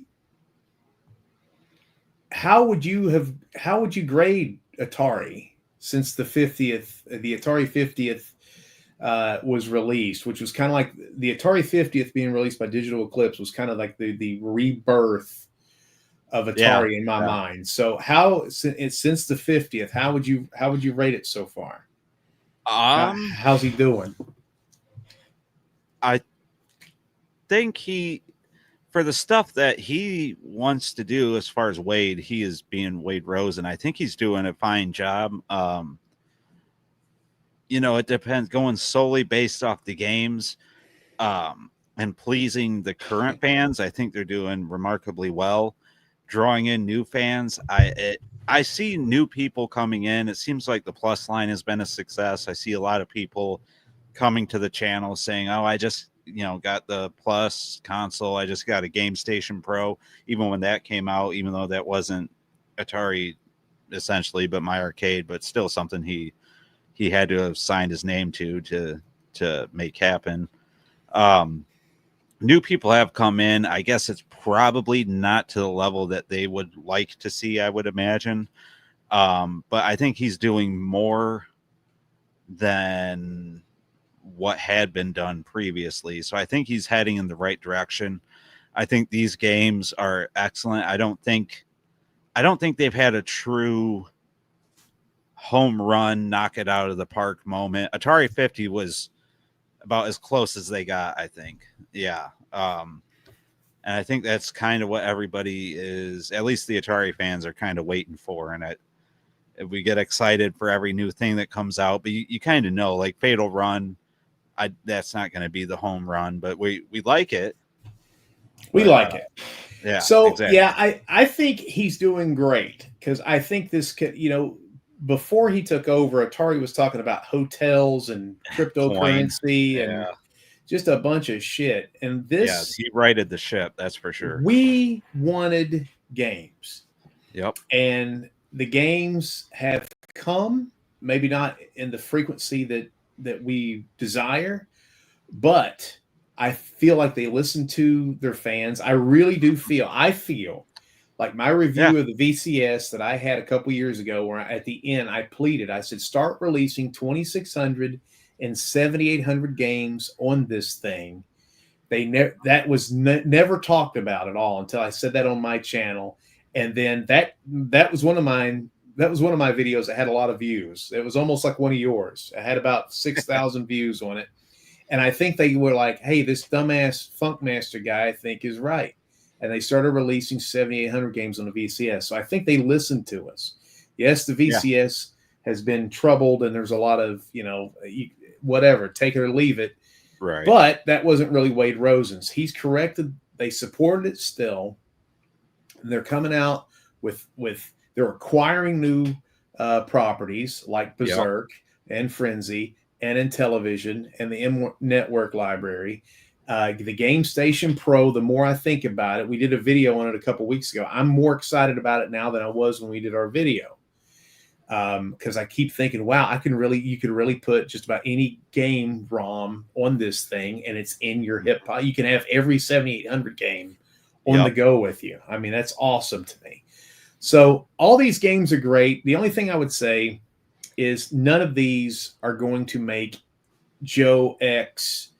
how would you grade Atari since the Atari 50th was released, which was kind of like the Atari 50th being released by Digital Eclipse was kind of like the rebirth of Yeah, Atari in my yeah. mind. So since the 50th, how would you rate it so far? Um, How's he doing? I think he for the stuff that he wants to do as far as Wade, he is being Wade Rose, and I think he's doing a fine job. It depends going solely based off the games, and pleasing the current fans. I think they're doing remarkably well, drawing in new fans. I see new people coming in. It seems like the Plus line has been a success. I see a lot of people coming to the channel saying, "Oh, I just got the Plus console. I just got a Game Station Pro." Even when that came out, even though that wasn't Atari essentially, but my arcade, but still something he had to have signed his name to make happen. Um, New people have come in. I guess it's probably not to the level that they would like to see, I would imagine. But I think he's doing more than what had been done previously. So I think he's heading in the right direction. I think these games are excellent. I don't think they've had a true home run, knock it out of the park moment. Atari 50 was about as close as they got, I think. Yeah. And I think that's kind of what everybody is, at least the Atari fans are kind of waiting for. And we get excited for every new thing that comes out, but you kind of know, like Fatal Run, that's not going to be the home run, but we like it. We But like it. yeah, So yeah, exactly. I think he's doing great because I think before he took over, Atari was talking about hotels and Coin. cryptocurrency Yeah, and just a bunch of shit. And yeah, this, he righted the ship. That's for sure. we wanted games, Yep. and the games have come, maybe not in the frequency that we desire, but I feel like they listen to their fans. I feel like my Yeah. review of the VCS that I had a couple years ago, where at the end I pleaded, I said, start releasing 2,600 and 7,800 games on this thing. That was never talked about at all until I said that on my channel, and then that was one of mine. That was one of my videos that had a lot of views. It was almost like one of yours. I had about 6,000 views on it. And I think they were like, hey, this dumbass Funkmaster guy, I think, is right. And they started releasing 7,800 games on the VCS. So I think they listened to us. Yes, the Yeah. VCS has been troubled and there's a lot of, whatever, take it or leave it. Right. But that wasn't really Wade Rosen's. He's corrected. They supported it still. And they're coming out they're acquiring new properties like Yep. Berserk and Frenzy and Intellivision and the M Network library. The Game Station Pro, the more I think about it, we did a video on it a couple weeks ago. I'm more excited about it now than I was when we did our video. Because I keep thinking, wow, you could really put just about any game ROM on this thing, and it's in your hip pod. You can have every 7,800 game on the go with you. I mean, that's awesome to me. So all these games are great. The only thing I would say is none of these are going to make Joe X,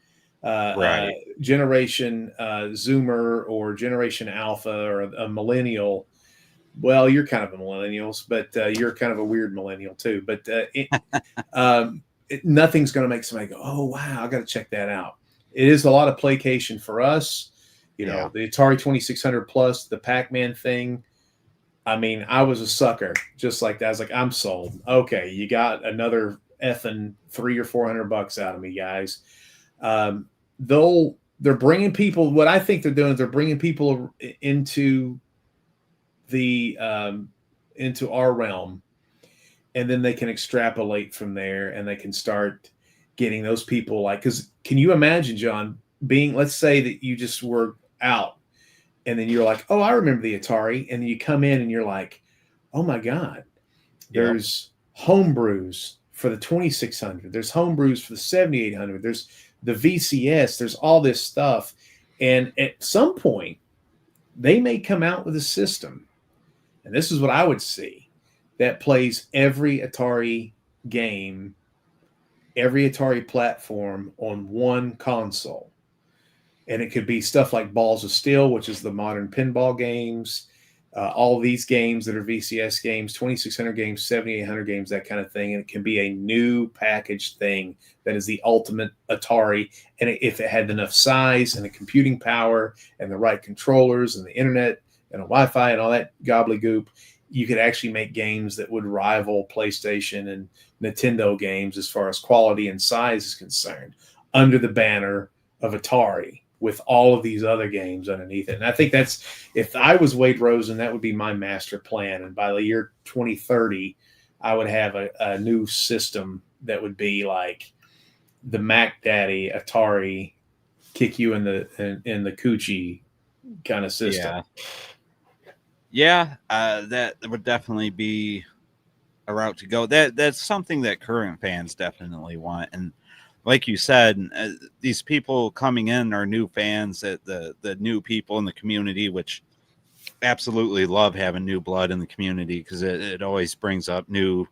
Right. Generation Zoomer or Generation Alpha or a millennial. Well, you're kind of a millennial, but you're kind of a weird millennial too. But nothing's going to make somebody go, "Oh wow, I got to check that out." It is a lot of placation for us. You know, Yeah. the Atari 2600 plus, the Pac-Man thing. I mean, I was a sucker just like that. I was like, I'm sold. Okay, you got another effing $300 or $400 out of me, guys. They're bringing people. What I think they're doing is they're bringing people the into our realm, and then they can extrapolate from there, and they can start getting those people like. Because can you imagine, John, being, let's say that you just were out, and then you're like, oh, I remember the Atari, and then you come in and you're like, oh my god, Yep. there's homebrews for the 2600, there's homebrews for the 7800, there's the VCS, there's all this stuff, and at some point they may come out with a system, and this is what I would see, that plays every Atari game, every Atari platform on one console. And it could be stuff like Balls of Steel, which is the modern pinball games, all these games that are VCS games, 2600 games, 7800 games, that kind of thing. And it can be a new packaged thing that is the ultimate Atari. And if it had enough size and the computing power and the right controllers and the internet and a Wi-Fi and all that gobbledygook, you could actually make games that would rival PlayStation and Nintendo games as far as quality and size is concerned, under the banner of Atari, with all of these other games underneath it. And I think that's, if I was Wade Rosen, that would be my master plan. And by the year 2030, I would have a new system that would be like the Mac Daddy Atari, kick you in the coochie kind of system. Yeah. That would definitely be a route to go. That's something that current fans definitely want. And like you said, these people coming in are new fans, that the new people in the community, which absolutely love having new blood in the community, because it always brings up new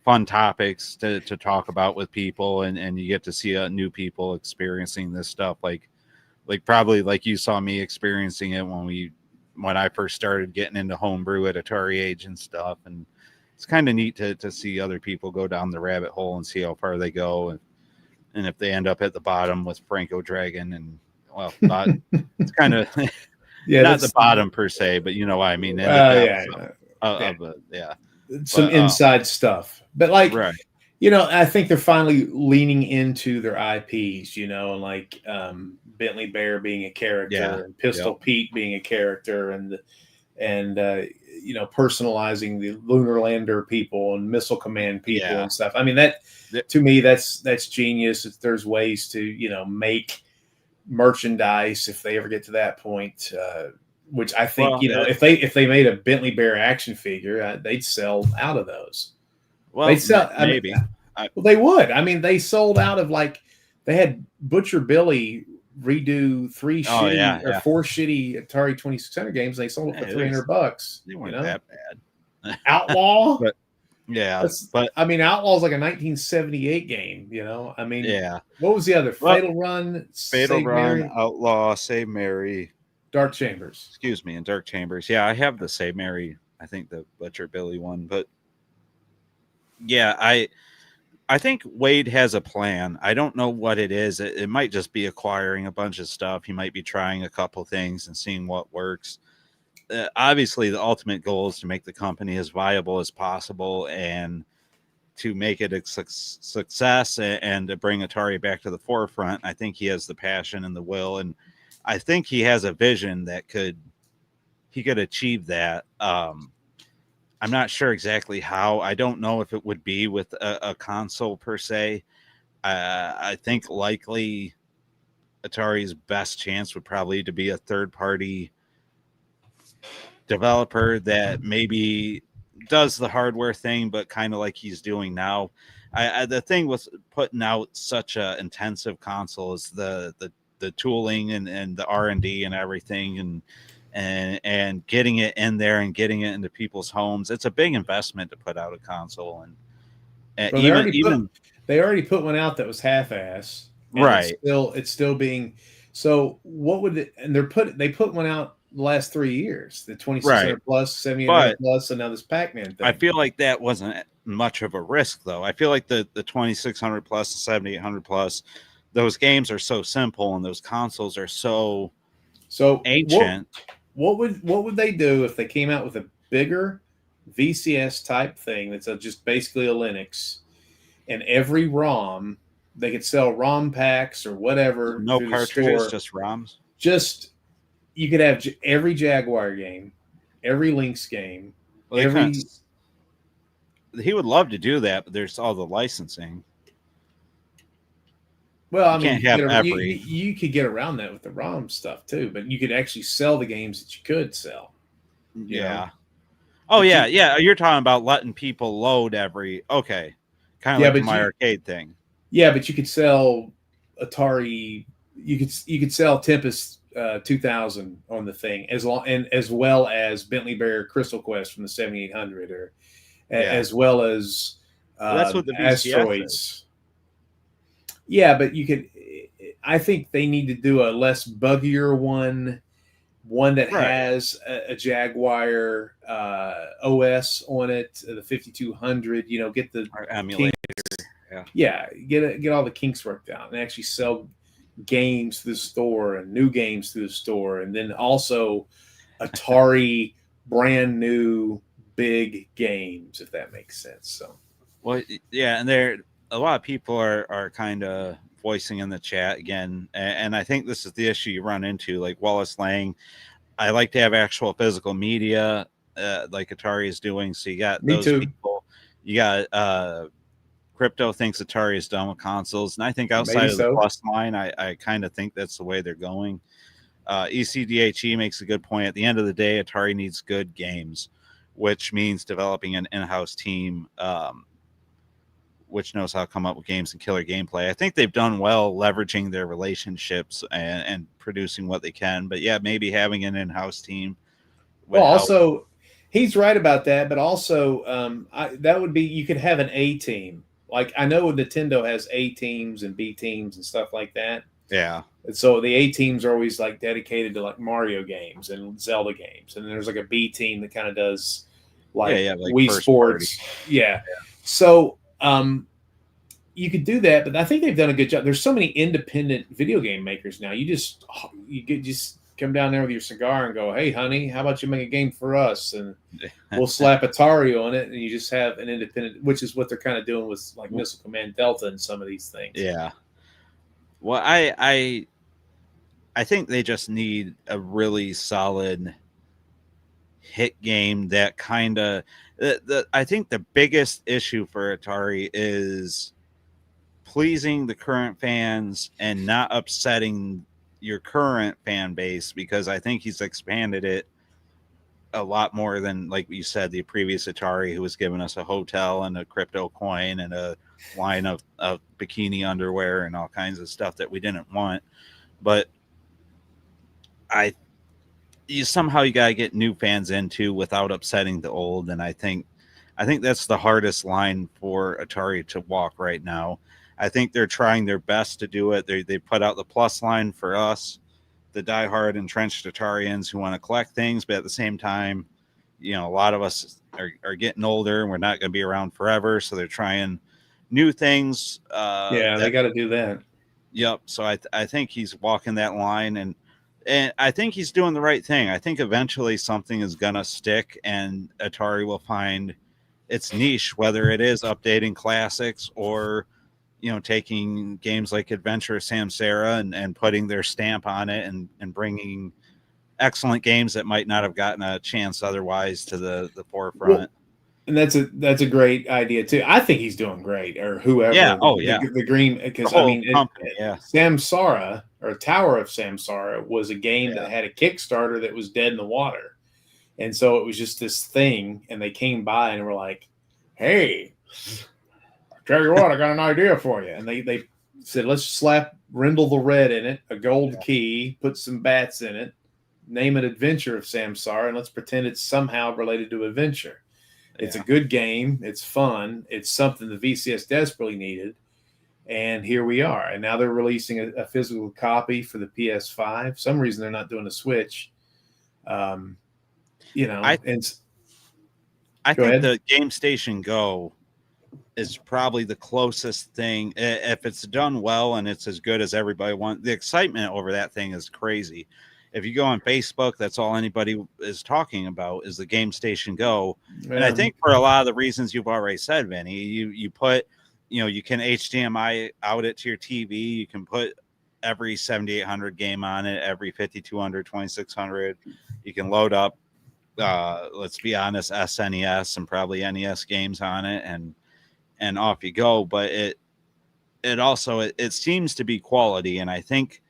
fun topics to talk about with people, and you get to see new people experiencing this stuff, like probably like you saw me experiencing it when I first started getting into homebrew at Atari Age and stuff. And it's kind of neat to see other people go down the rabbit hole and see how far they go, and if they end up at the bottom with Franco Dragon, and well, it's kind of Yeah, not the bottom per se, but you know what I mean, in the depths of it. Yeah, some but inside stuff. But like, right, I think they're finally leaning into their IPs, like Bentley Bear being a character, yeah, and Pistol yep. Pete being a character, and personalizing the Lunar Lander people and Missile Command people Yeah. and stuff. I mean, that to me, that's genius. If there's ways to make merchandise, if they ever get to that point, which I think, Well, if they made a Bentley Bear action figure, they'd sell out of those. They'd sell. I mean, maybe. well, they would. I mean, they sold out of, like, they had Butcher Billy redo Oh yeah, yeah. 4 shitty Atari 2600 games. And they sold it for $300. They weren't that bad. Outlaw. But yeah, I mean, Outlaw's like a 1978 game. I mean, yeah. What was the other? Well, Fatal Run, Fatal Save Run, Mary, Outlaw, Save Mary. Dark Chambers. Excuse me, in Dark Chambers. Yeah, I have the Save Mary. I think the Butcher Billy one, but yeah, I think Wade has a plan. I don't know what it is. It might just be acquiring a bunch of stuff. He might be trying a couple things and seeing what works. Obviously, the ultimate goal is to make the company as viable as possible and to make it a success, and to bring Atari back to the forefront. I think he has the passion and the will, and I think he has a vision that he could achieve that. I'm not sure exactly how. I don't know if it would be with a console per se. I think likely Atari's best chance would probably to be a third party developer that maybe does the hardware thing, but kind of like he's doing now. The thing with putting out such a intensive console is the tooling and the R&D and everything, and getting it in there and getting it into people's homes. It's a big investment to put out a console, and Well, they already put one out that was half-ass, and right, it's still being. So what would it, and they put one out the last 3 years, the right. 2600 plus, 7800 But plus, and now this Pac-Man I thing. feel like that wasn't much of a risk, though. I feel like the 2600 plus, the 7800 plus, those games are so simple and those consoles are so So ancient. what would they do if they came out with a bigger VCS type thing that's just basically a Linux, and every ROM they could sell ROM packs or So whatever no through the cartridges, store. just ROMs. Just you could have every Jaguar game, every Lynx game, Well, they couldn't. every. He would love to do that, but there's all the licensing. Well, I You mean, can't have every. you could get around that with the ROM stuff too, but you could actually sell the games that you could sell. You know, Yeah. Oh but yeah, yeah. You're talking about letting people load every. Okay, kind of yeah, like the but My Arcade thing. yeah, but you could sell Atari. You could sell Tempest 2000 on the thing as well as Bentley Bear Crystal Quest from the 7800, or Yeah, as well as but that's what the VCS is. Asteroids. Yeah, but you could. I think they need to do a less buggier one that Right. has a Jaguar OS on it, the 5200. You know, get the Or emulator. get all the kinks worked out and actually sell games through the store and new games through the store, and then also Atari brand new big games, if that makes sense. So, Well, yeah, and a lot of people are kind of voicing in the chat again, and I think this is the issue you run into. Like Wallace Lang, I like to have actual physical media, like Atari is doing. So you got me those too. people. You got Crypto thinks Atari is done with consoles, and I think outside Maybe of the so. plus line, I kind of think that's the way they're going. ECDHE makes a good point. At the end of the day, Atari needs good games, which means developing an in-house team, which knows how to come up with games and killer gameplay. I think they've done well leveraging their relationships and producing what they can. But yeah, maybe having an in-house team would Well, help. also, he's right about that, but also that would be you could have an A team. Like I know Nintendo has A teams and B teams and stuff like that. Yeah. And so the A teams are always like dedicated to like Mario games and Zelda games, and then there's like a B team that kind of does like like Wii first Sports. Yeah. So you could do that, but I think they've done a good job. There's so many independent video game makers now. You could just come down there with your cigar and go, "Hey, honey, how about you make a game for us?" And we'll slap Atari on it, and you just have an independent, which is what they're kind of doing with like Missile Command Delta and some of these things. Yeah. Well, I think they just need a really solid hit game that kind of. I think the biggest issue for Atari is pleasing the current fans and not upsetting your current fan base, because I think he's expanded it a lot more than, like you said, the previous Atari, who was giving us a hotel and a crypto coin and a line of bikini underwear and all kinds of stuff that we didn't want. But somehow you got to get new fans into without upsetting the old. And I think that's the hardest line for Atari to walk right now. I think they're trying their best to do it. They put out the plus line for us, the diehard entrenched Atarians who want to collect things, but at the same time, a lot of us are getting older and we're not going to be around forever. So they're trying new things. They got to do that. Yep. So I think he's walking that line, and I think he's doing the right thing. I think eventually something is going to stick and Atari will find its niche, whether it is updating classics or, taking games like Adventure of Samsara and putting their stamp on it and bringing excellent games that might not have gotten a chance otherwise to the forefront. Well, and that's a great idea too. I think he's doing great, or whoever. Yeah. Oh yeah. The green, because Samsara or Tower of Samsara was a game that had a Kickstarter that was dead in the water, and so it was just this thing. And they came by and were like, "Hey, tell you what, I got an idea for you." And they said, "Let's slap Rendell the Red in it, a gold key, put some bats in it, name it Adventure of Samsara, and let's pretend it's somehow related to Adventure." It's a good game. It's fun. It's something the VCS desperately needed. And here we are. And now they're releasing a physical copy for the PS5. For some reason they're not doing a Switch. You know, I and I go think ahead. the Game Station Go is probably the closest thing. If it's done well and it's as good as everybody wants, the excitement over that thing is crazy. If you go on Facebook, that's all anybody is talking about is the Game Station Go. And I Yeah. think for a lot of the reasons you've already said, Vinny, you put, you can HDMI out it to your TV. You can put every 7800 game on it, every 5200, 2600. You can load up, let's be honest, SNES and probably NES games on it, and off you go. But it also it seems to be quality, and I think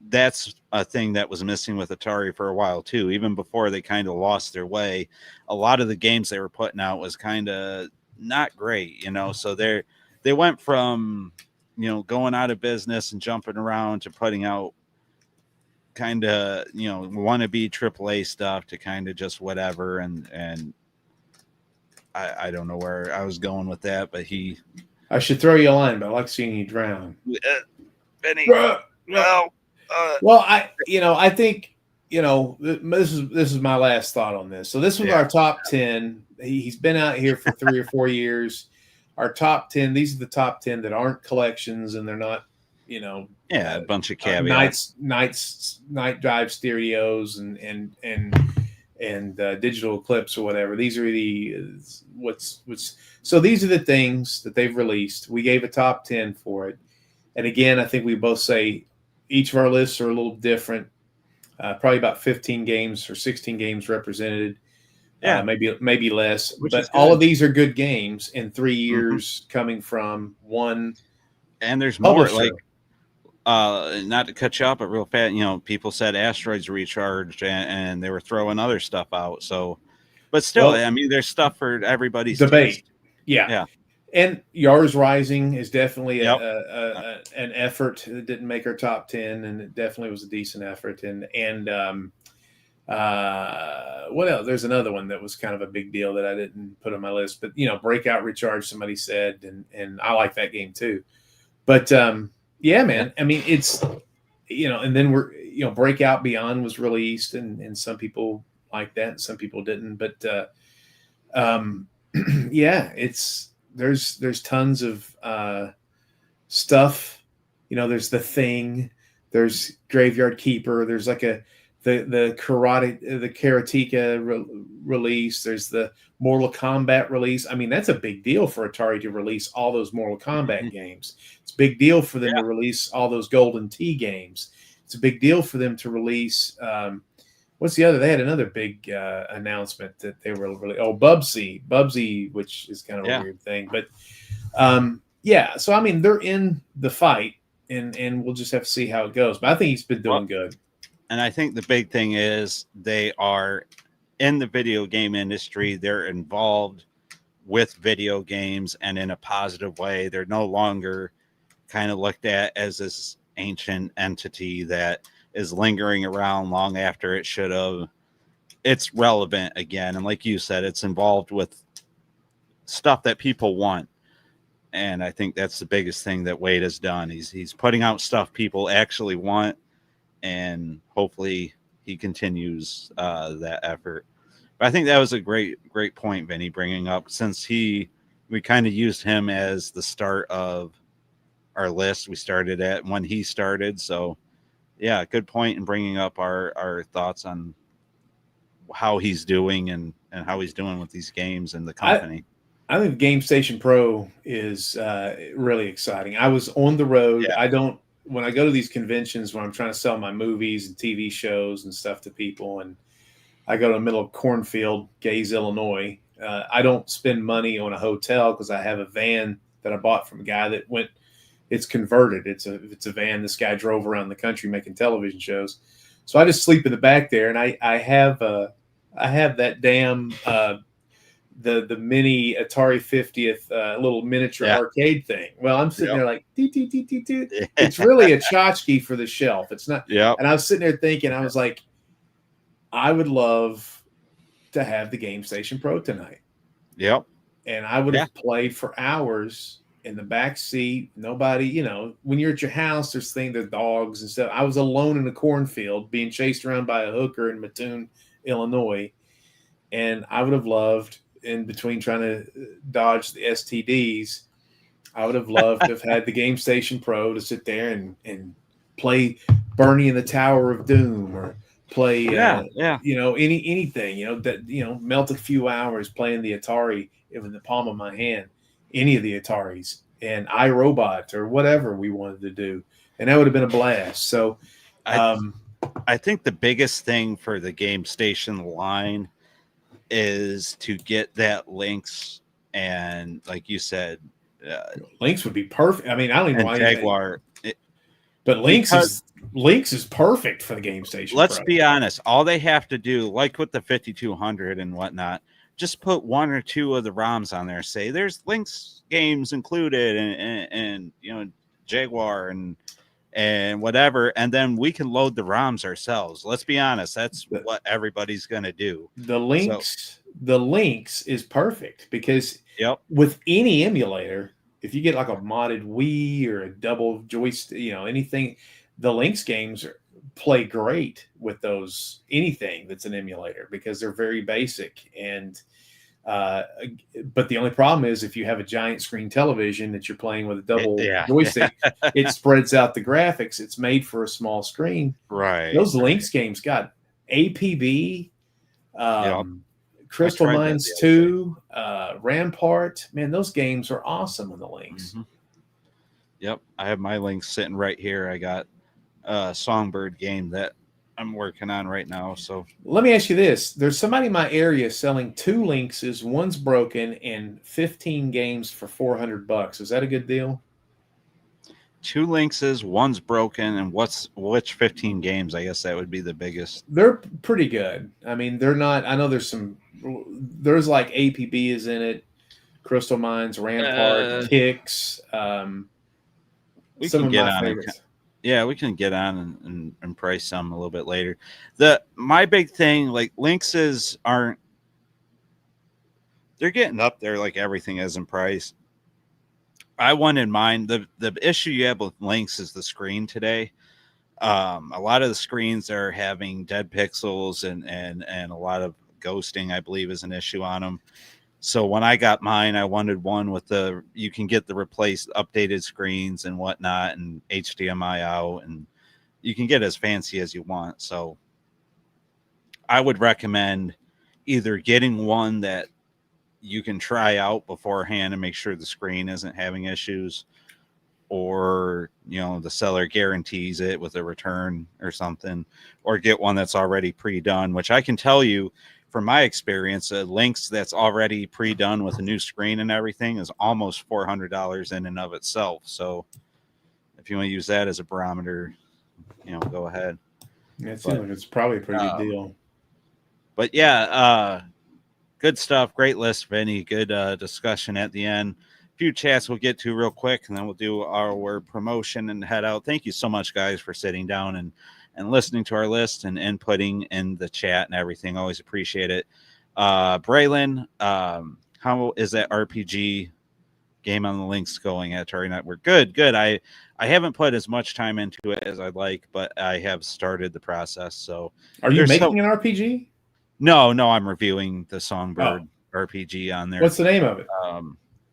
that's a thing that was missing with Atari for a while too. Even before they kind of lost their way, a lot of the games they were putting out was kind of not great, So they went from going out of business and jumping around to putting out kind of wannabe AAA stuff to kind of just whatever, and I don't know where I was going with that, but I should throw you a line, but I like seeing you drown. Benny, Well, I think this is my last thought on this. So this was our top 10. He's been out here for 3 or 4 years. Our top 10. These are the top 10 that aren't collections, and they're not, a bunch of caveats. Night drive stereos and digital clips or whatever. These are so these are the things that they've released. We gave a top 10 for it. And again, I think we both say each of our lists are a little different. Probably about 15 games or 16 games represented. Yeah, maybe less. But all of these are good games in 3 years coming from one. And there's more publisher. Not to cut you off, but real fast, people said Asteroids Recharged and they were throwing other stuff out. So, but still, there's stuff for everybody's debate. taste. Yeah. And Yars Rising is definitely Yep. an effort. It didn't make our top 10, and it definitely was a decent effort. And what else? There's another one that was kind of a big deal that I didn't put on my list. But Breakout Recharge, somebody said, and I like that game too. But yeah, man. I mean, it's and then Breakout Beyond was released, and some people like that, and some people didn't. But yeah, there's tons of stuff. There's The Thing, there's Graveyard Keeper, there's like the Karateka release, there's the Mortal Kombat release. I mean, that's a big deal for Atari to release all those Mortal Kombat games. It's a big deal for them to release all those Golden Tee games. It's a big deal for them to release what's the other? They had another big announcement that they were really Bubsy, which is kind of a weird thing, but so I mean, they're in the fight, and we'll just have to see how it goes. But I think he's been doing good. And I think the big thing is they are in the video game industry. They're involved with video games, and in a positive way. They're no longer kind of looked at as this ancient entity that is lingering around long after it should have. It's relevant again. And like you said, it's involved with stuff that people want. And I think that's the biggest thing that Wade has done. He's putting out stuff people actually want, and hopefully he continues that effort. But I think that was a great point, Vinny, bringing up, since we kind of used him as the start of our list. We started at when he started. So yeah, good point in bringing up our thoughts on how he's doing and how he's doing with these games and the company. I think Game Station Pro is really exciting. I was on the road. Yeah. When I go to these conventions where I'm trying to sell my movies and TV shows and stuff to people, and I go to the middle of cornfield, Gaze, Illinois, I don't spend money on a hotel because I have a van that I bought from a guy that went. It's converted. It's a van. This guy drove around the country making television shows. So I just sleep in the back there, and I have that damn the mini Atari 50th little miniature arcade thing. Well, I'm sitting there like, it's really a tchotchke for the shelf. It's not. Yeah. And I was sitting there thinking, I was like, I would love to have the Game Station Pro tonight. Yep. and I would Yeah. have played for hours in the back seat. Nobody, when you're at your house, there's dogs and stuff. I was alone in a cornfield being chased around by a hooker in Mattoon, Illinois, and I would have loved, in between trying to dodge the STDs, I would have loved to have had the Game Station Pro to sit there and play Bernie in the Tower of Doom, or play Yeah. Yeah. anything, that melt a few hours playing the Atari in the palm of my hand, any of the Ataris, and iRobot or whatever we wanted to do, and that would have been a blast. So I I think the biggest thing for the Game Station line is to get that links, and like you said, Lynx would be perfect. I mean, I don't even know and why, Jaguar. but Lynx Because is perfect for the Game Station let's Pro. be honest, all they have to do, like with the 5200 and whatnot, just put one or two of the ROMs on there. Say there's Lynx games included, and Jaguar and whatever, and then we can load the ROMs ourselves. Let's be honest, that's The, what everybody's gonna do. the So, Lynx is perfect because yep, with any emulator, if you get like a modded Wii or a double joystick, anything, the Lynx games play great with those, anything that's an emulator, because they're very basic. And uh, but the only problem is if you have a giant screen television that you're playing with a double yeah, joystick, it spreads out the graphics. It's made for a small screen. right, Those Lynx games got APB, yep. I Crystal tried that Mines the other day. 2, Rampart. Man, those games are awesome on the Lynx. Mhm. Yep, I have my links sitting right here. I got a Songbird game that I'm working on right now. So Let me ask you this. There's somebody in my area selling 2 Lynxes, one's broken, and 15 games for $400. Is that a good deal? 2 Lynxes, one's broken, and which 15 games? I guess that would be the biggest. They're pretty good. I mean, they're not. I know there's like APB is in it, Crystal Mines, Rampart, Uh, Kicks, we some can of get my on it. favorites. Yeah, we can get on and price some a little bit later. My big thing, like Lynxes aren't, they're getting up there like everything is in price. I want in mind the issue you have with Lynx is the screen today. A lot of the screens are having dead pixels and a lot of ghosting, I believe, is an issue on them. So when I got mine, I wanted one with you can get the replaced updated screens and whatnot, and HDMI out, and you can get as fancy as you want. So I would recommend either getting one that you can try out beforehand and make sure the screen isn't having issues, or the seller guarantees it with a return or something, or get one that's already pre-done, which I can tell you from my experience, a Lynx that's already pre-done with a new screen and everything is almost $400 in and of itself. So if you want to use that as a barometer, go ahead. Yeah, it seems But like it's probably a pretty good deal. but yeah, good stuff. Great list, Vinny. Good discussion at the end. A few chats we'll get to real quick, and then we'll do our promotion and head out. Thank you so much, guys, for sitting down and listening to our list and inputting in the chat and everything. Always appreciate it. Braylon, how is that RPG game on the Lynx going at Atari Network? Good. I haven't put as much time into it as I'd like, but I have started the process. So Are you making an RPG? No, I'm reviewing the Oh, Songbird RPG on there. what's the name of it?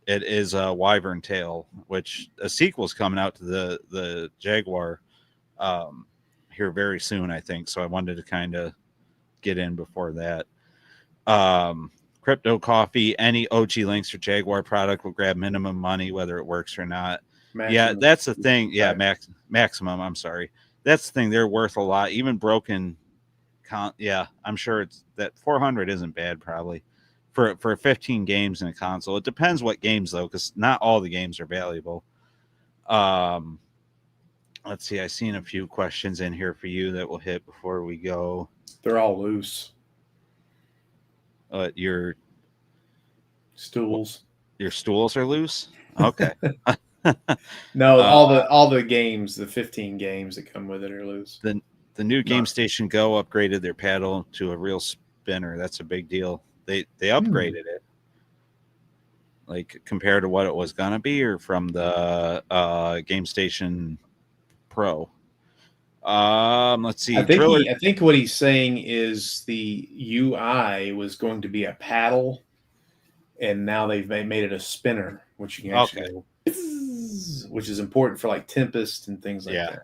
It is a Wyvern Tale, which a sequel's coming out to the Jaguar here very soon, I think. So I wanted to kind of get in before that. Crypto Coffee, any OG Lynx or Jaguar product will grab minimum money, whether it works or not. Maximum. Yeah, that's the thing. Yeah, Right. maximum. I'm sorry. That's the thing. They're worth a lot. Even broken. Yeah, I'm sure it's that 400 isn't bad probably for 15 games in a console. It depends what games though, because not all the games are valuable. Let's see. I've seen a few questions in here for you that we'll hit before we go. They're all loose. Your Stools. stools are loose. Okay. No, all the games, the 15 games that come with it are loose. The new Game Station Go upgraded their paddle to a real spinner. That's a big deal. They upgraded it. like compared to what it was gonna be, or from the Game Station Pro? Let's see. Driller. I think what he's saying is the UI was going to be a paddle, and now they've made it a spinner, which you can actually Okay. go, which is important for like Tempest and things like Yeah. that.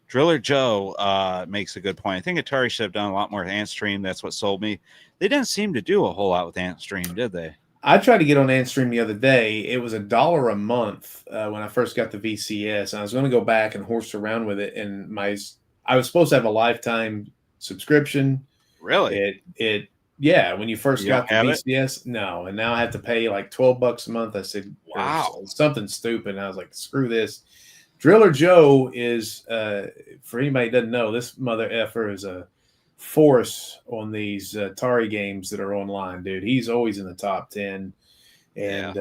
Driller Joe makes a good point. I think Atari should have done a lot more with Antstream. That's what sold me. They didn't seem to do a whole lot with Antstream, did they? I tried to get on Antstream the other day. It was $1 a month when I first got the VCS, and I was going to go back and horse around with it. And I was supposed to have a lifetime subscription. Really? Yeah. When you first You don't got the have it? VCS, no, and now I have to pay like $12 a month. I said, Wow. or something stupid. And I was like, screw this. Driller Joe is, for anybody that doesn't know, this mother effer is a force on these Atari games that are online, dude. He's always in the top 10. And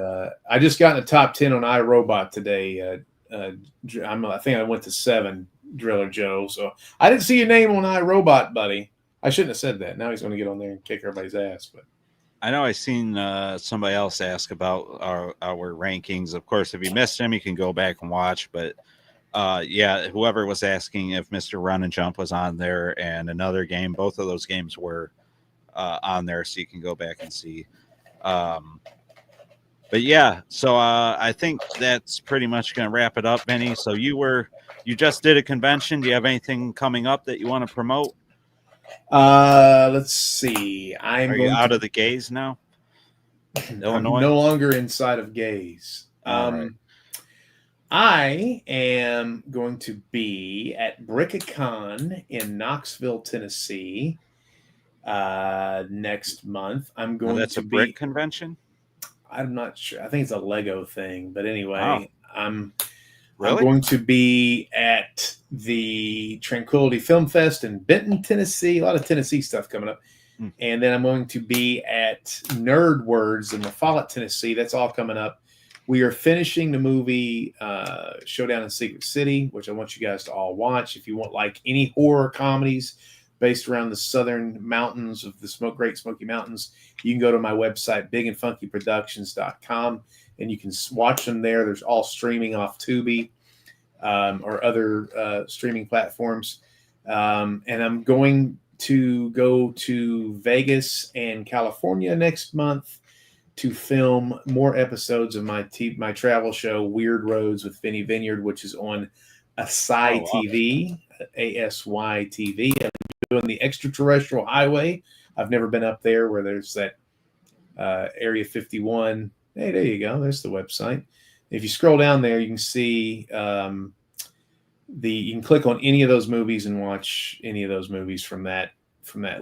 I just got in the top 10 on iRobot today. I think I went to 7, Driller Joe. So I didn't see your name on iRobot, buddy. I shouldn't have said that. Now he's going to get on there and kick everybody's ass. But I know I seen somebody else ask about our rankings. Of course, if you missed him, you can go back and watch. But yeah, whoever was asking if Mr. Run and Jump was on there and another game, both of those games were on there, so you can go back and see. But yeah, so I think that's pretty much going to wrap it up, Benny. So you just did a convention. Do you have anything coming up that you want to promote? let's see. Are you out of the gaze now? Illinois? I'm no longer inside of gaze. Right. I am going to be at BrickCon in Knoxville, Tennessee next month. I'm going that's to a brick convention? I'm not sure. I think it's a Lego thing, but anyway, I'm Really? going to be at the Tranquility Film Fest in Benton, Tennessee. A lot of Tennessee stuff coming up. And then I'm going to be at Nerd Words in La Follette, Tennessee. That's all coming up. We are finishing the movie Showdown in Secret City, which I want you guys to all watch. If you want like any horror comedies based around the southern mountains of the Great Smoky Mountains, you can go to my website, bigandfunkyproductions.com, and you can watch them there. There's all streaming off Tubi or other streaming platforms. And I'm going to go to Vegas and California next month to film more episodes of my travel show, Weird Roads with Vinny Vineyard, which is on ASY TV, ASY TV. I'm doing the extraterrestrial highway. I've never been up there where there's that Area 51. Hey, there you go. There's the website. If you scroll down there, you can see you can click on any of those movies and watch any of those movies from that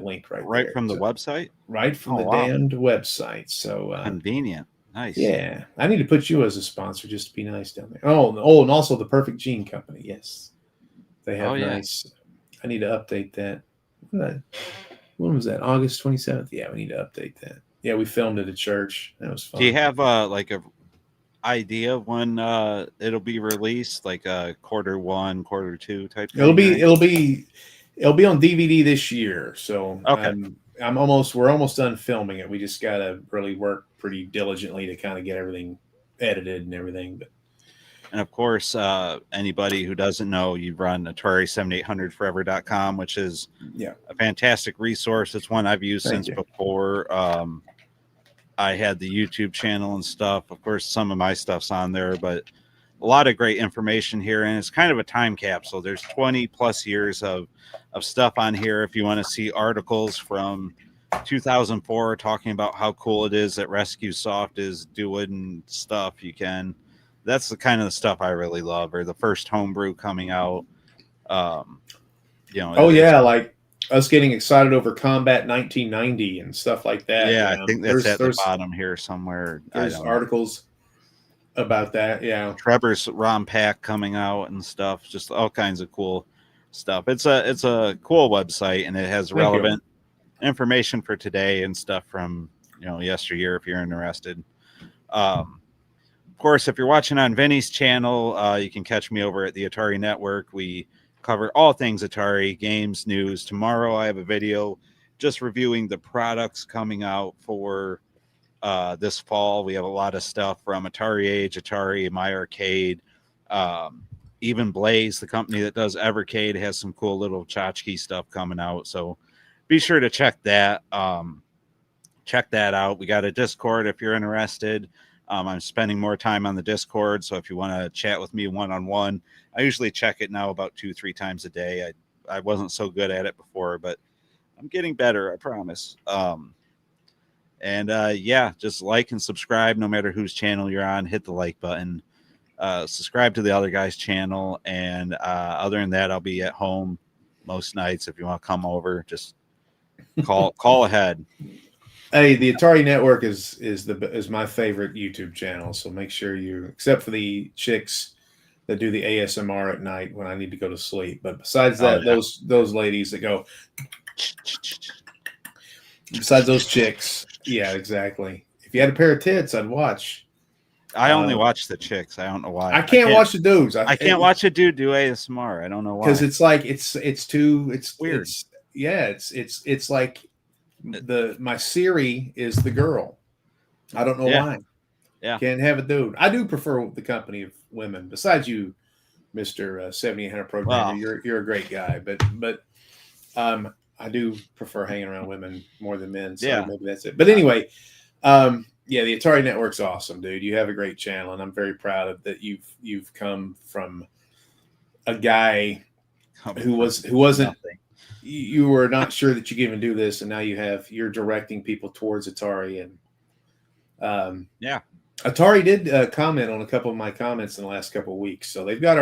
link right there. From the website? Right from the damned website. So convenient. Nice. Yeah. I need to put you as a sponsor just to be nice down there. Oh, and also the Perfect Gene Company. Yes. They have nice. I need to update that. When was that? August 27th? Yeah, we need to update that. Yeah, we filmed it at church. That was fun. Do you have like a idea when it'll be released, like Q1, Q2 type thing? It'll be on DVD this year. So okay. We're almost done filming it. We just gotta really work pretty diligently to kind of get everything edited and everything. And of course, anybody who doesn't know, you run Atari7800forever.com, which is a fantastic resource. It's one I've used since before I had the YouTube channel and stuff. Of course, some of my stuff's on there, but a lot of great information here. And it's kind of a time capsule. There's 20 plus years of stuff on here. If you want to see articles from 2004 talking about how cool it is that Rescue Soft is doing stuff, you can. That's the kind of the stuff I really love, or the first homebrew coming out. Like us getting excited over Combat 1990 and stuff like that. Yeah, I think that's at the bottom here somewhere. There's articles about that. Yeah, Trevor's ROM pack coming out and stuff. Just all kinds of cool stuff. It's a cool website, and it has relevant information for today and stuff from yesteryear if you're interested. Of course, if you're watching on Vinny's channel, you can catch me over at the Atari Network. We cover all things Atari, games, news. Tomorrow I have a video just reviewing the products coming out for this fall. We have a lot of stuff from Atari Age, Atari, My Arcade, even Blaze, the company that does Evercade, has some cool little tchotchke stuff coming out. So be sure to check that. Check that out. We got a Discord if you're interested. I'm spending more time on the Discord, so if you want to chat with me one-on-one, I usually check it now about 2-3 times a day. I wasn't so good at it before, but I'm getting better, I promise. Yeah, just like and subscribe no matter whose channel you're on. Hit the like button. Subscribe to the other guy's channel, and other than that, I'll be at home most nights. If you want to come over, just call ahead. Hey, the Atari Network is my favorite YouTube channel. So make sure you, except for the chicks that do the ASMR at night when I need to go to sleep. But besides that, those ladies that go. Besides those chicks, yeah, exactly. If you had a pair of tits, I'd watch. I only watch the chicks. I don't know why. I can't watch the dudes. I can't watch a dude do ASMR. I don't know why. Because it's like it's weird. It's like my Siri is the girl. I don't know why. Yeah, can't have a dude. I do prefer the company of women. Besides you, Mr. 7800 programmer, you're a great guy. But I do prefer hanging around women more than men. So maybe that's it. But anyway. Yeah, the Atari Network's awesome, dude. You have a great channel, and I'm very proud of that. You've come from a guy who wasn't. Nothing. You were not sure that you could even do this, and now you're directing people towards Atari, and Atari did comment on a couple of my comments in the last couple of weeks, so they've got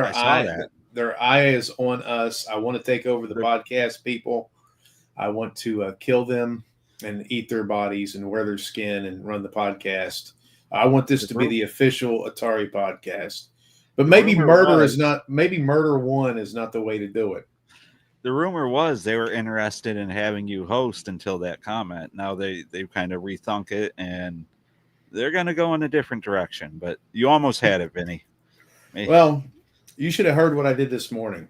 their eyes on us. I want to take over the podcast, people. I want to kill them and eat their bodies and wear their skin and run the podcast. I want this to be the official Atari podcast. But maybe Murder One is not the way to do it. The rumor was they were interested in having you host until that comment. Now they've kind of rethunk it, and they're going to go in a different direction. But you almost had it, Vinny. Well, you should have heard what I did this morning.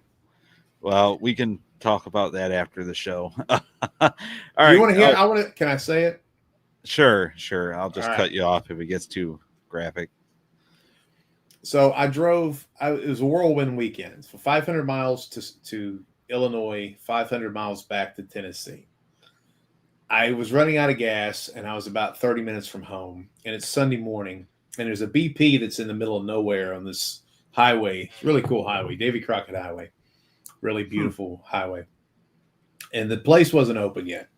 Well, we can talk about that after the show. All right. You want to hear? Can I say it? Sure. I'll just cut you off if it gets too graphic. So I drove. It was a whirlwind weekend. So 500 miles to Illinois, 500 miles back to Tennessee. I was running out of gas, and I was about 30 minutes from home. And it's Sunday morning, and there's a BP that's in the middle of nowhere on this highway. It's a really cool highway, Davy Crockett Highway. Really beautiful highway. And the place wasn't open yet.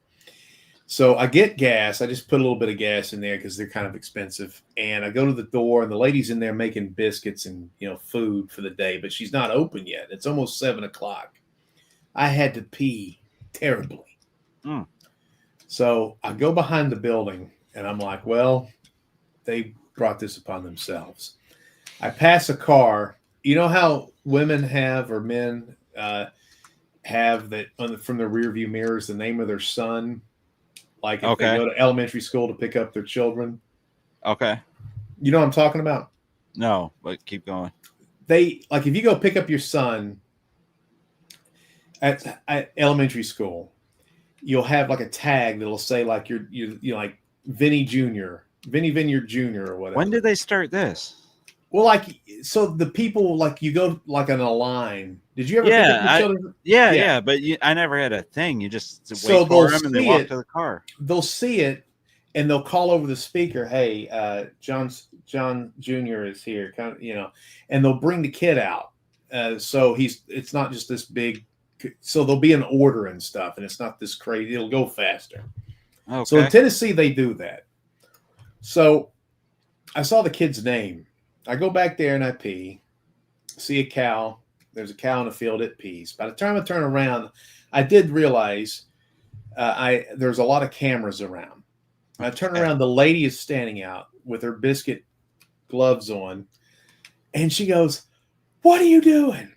So I get gas. I just put a little bit of gas in there because they're kind of expensive. And I go to the door, and the lady's in there making biscuits and food for the day, but she's not open yet. It's almost 7:00. I had to pee terribly. So I go behind the building, and I'm like, well, they brought this upon themselves. I pass a car. You know how women have, or men have that from the rear view mirrors, the name of their son, like if they go to elementary school to pick up their children. Okay. You know what I'm talking about? No, but keep going. They if you go pick up your son at elementary school, you'll have like a tag that'll say like you're like Vinny Vineyard Jr. or whatever. When did they start this? Well, so the people you go on a line. Did you ever pick up your children? Yeah, but I never had a thing. You just wait for them and they walk to the car. They'll see it and they'll call over the speaker, "Hey, John Jr. is here," and they'll bring the kid out. So it's not just this big. So there'll be an order and stuff, and it's not this crazy. It'll go faster. Okay. So in Tennessee, they do that. So I saw the kid's name. I go back there and I pee. See a cow. There's a cow in the field. It pees. By the time I turn around, I did realize there's a lot of cameras around. I turn around. The lady is standing out with her biscuit gloves on, and she goes, "What are you doing?"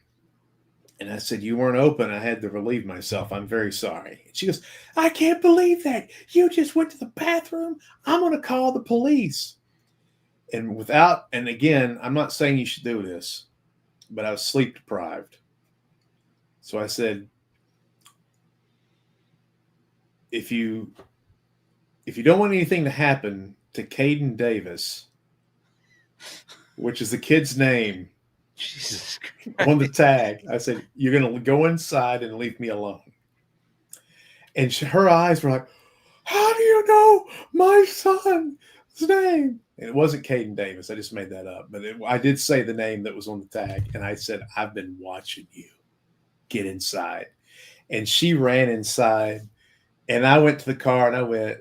And I said, "You weren't open. I had to relieve myself. I'm very sorry." And she goes, "I can't believe that. You just went to the bathroom. I'm going to call the police." And again, I'm not saying you should do this, but I was sleep deprived. So I said, if you don't want anything to happen, to Caden Davis, which is the kid's name, Jesus Christ. on the tag. I said, "You're going to go inside and leave me alone." And her eyes were like, "How do you know my son's name?" And it wasn't Caden Davis. I just made that up. But I did say the name that was on the tag. And I said, "I've been watching you. Get inside." And she ran inside. And I went to the car and I went,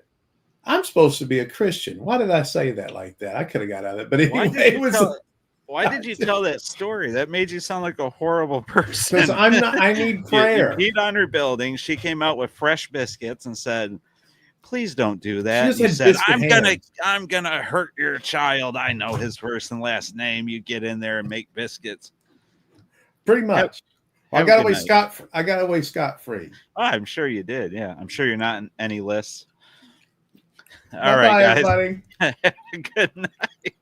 "I'm supposed to be a Christian. Why did I say that like that? I could have got out of it." But anyway, Why did you tell that story? That made you sound like a horrible person. Because I'm not. I need prayer. You peed on her building. She came out with fresh biscuits and said, "Please don't do that." You said, I'm gonna hurt your child. I know his first and last name. You get in there and make biscuits. Pretty much. I got away scot free. Oh, I'm sure you did. Yeah, I'm sure you're not in any lists. All Bye-bye, right, guys. Everybody. Good night.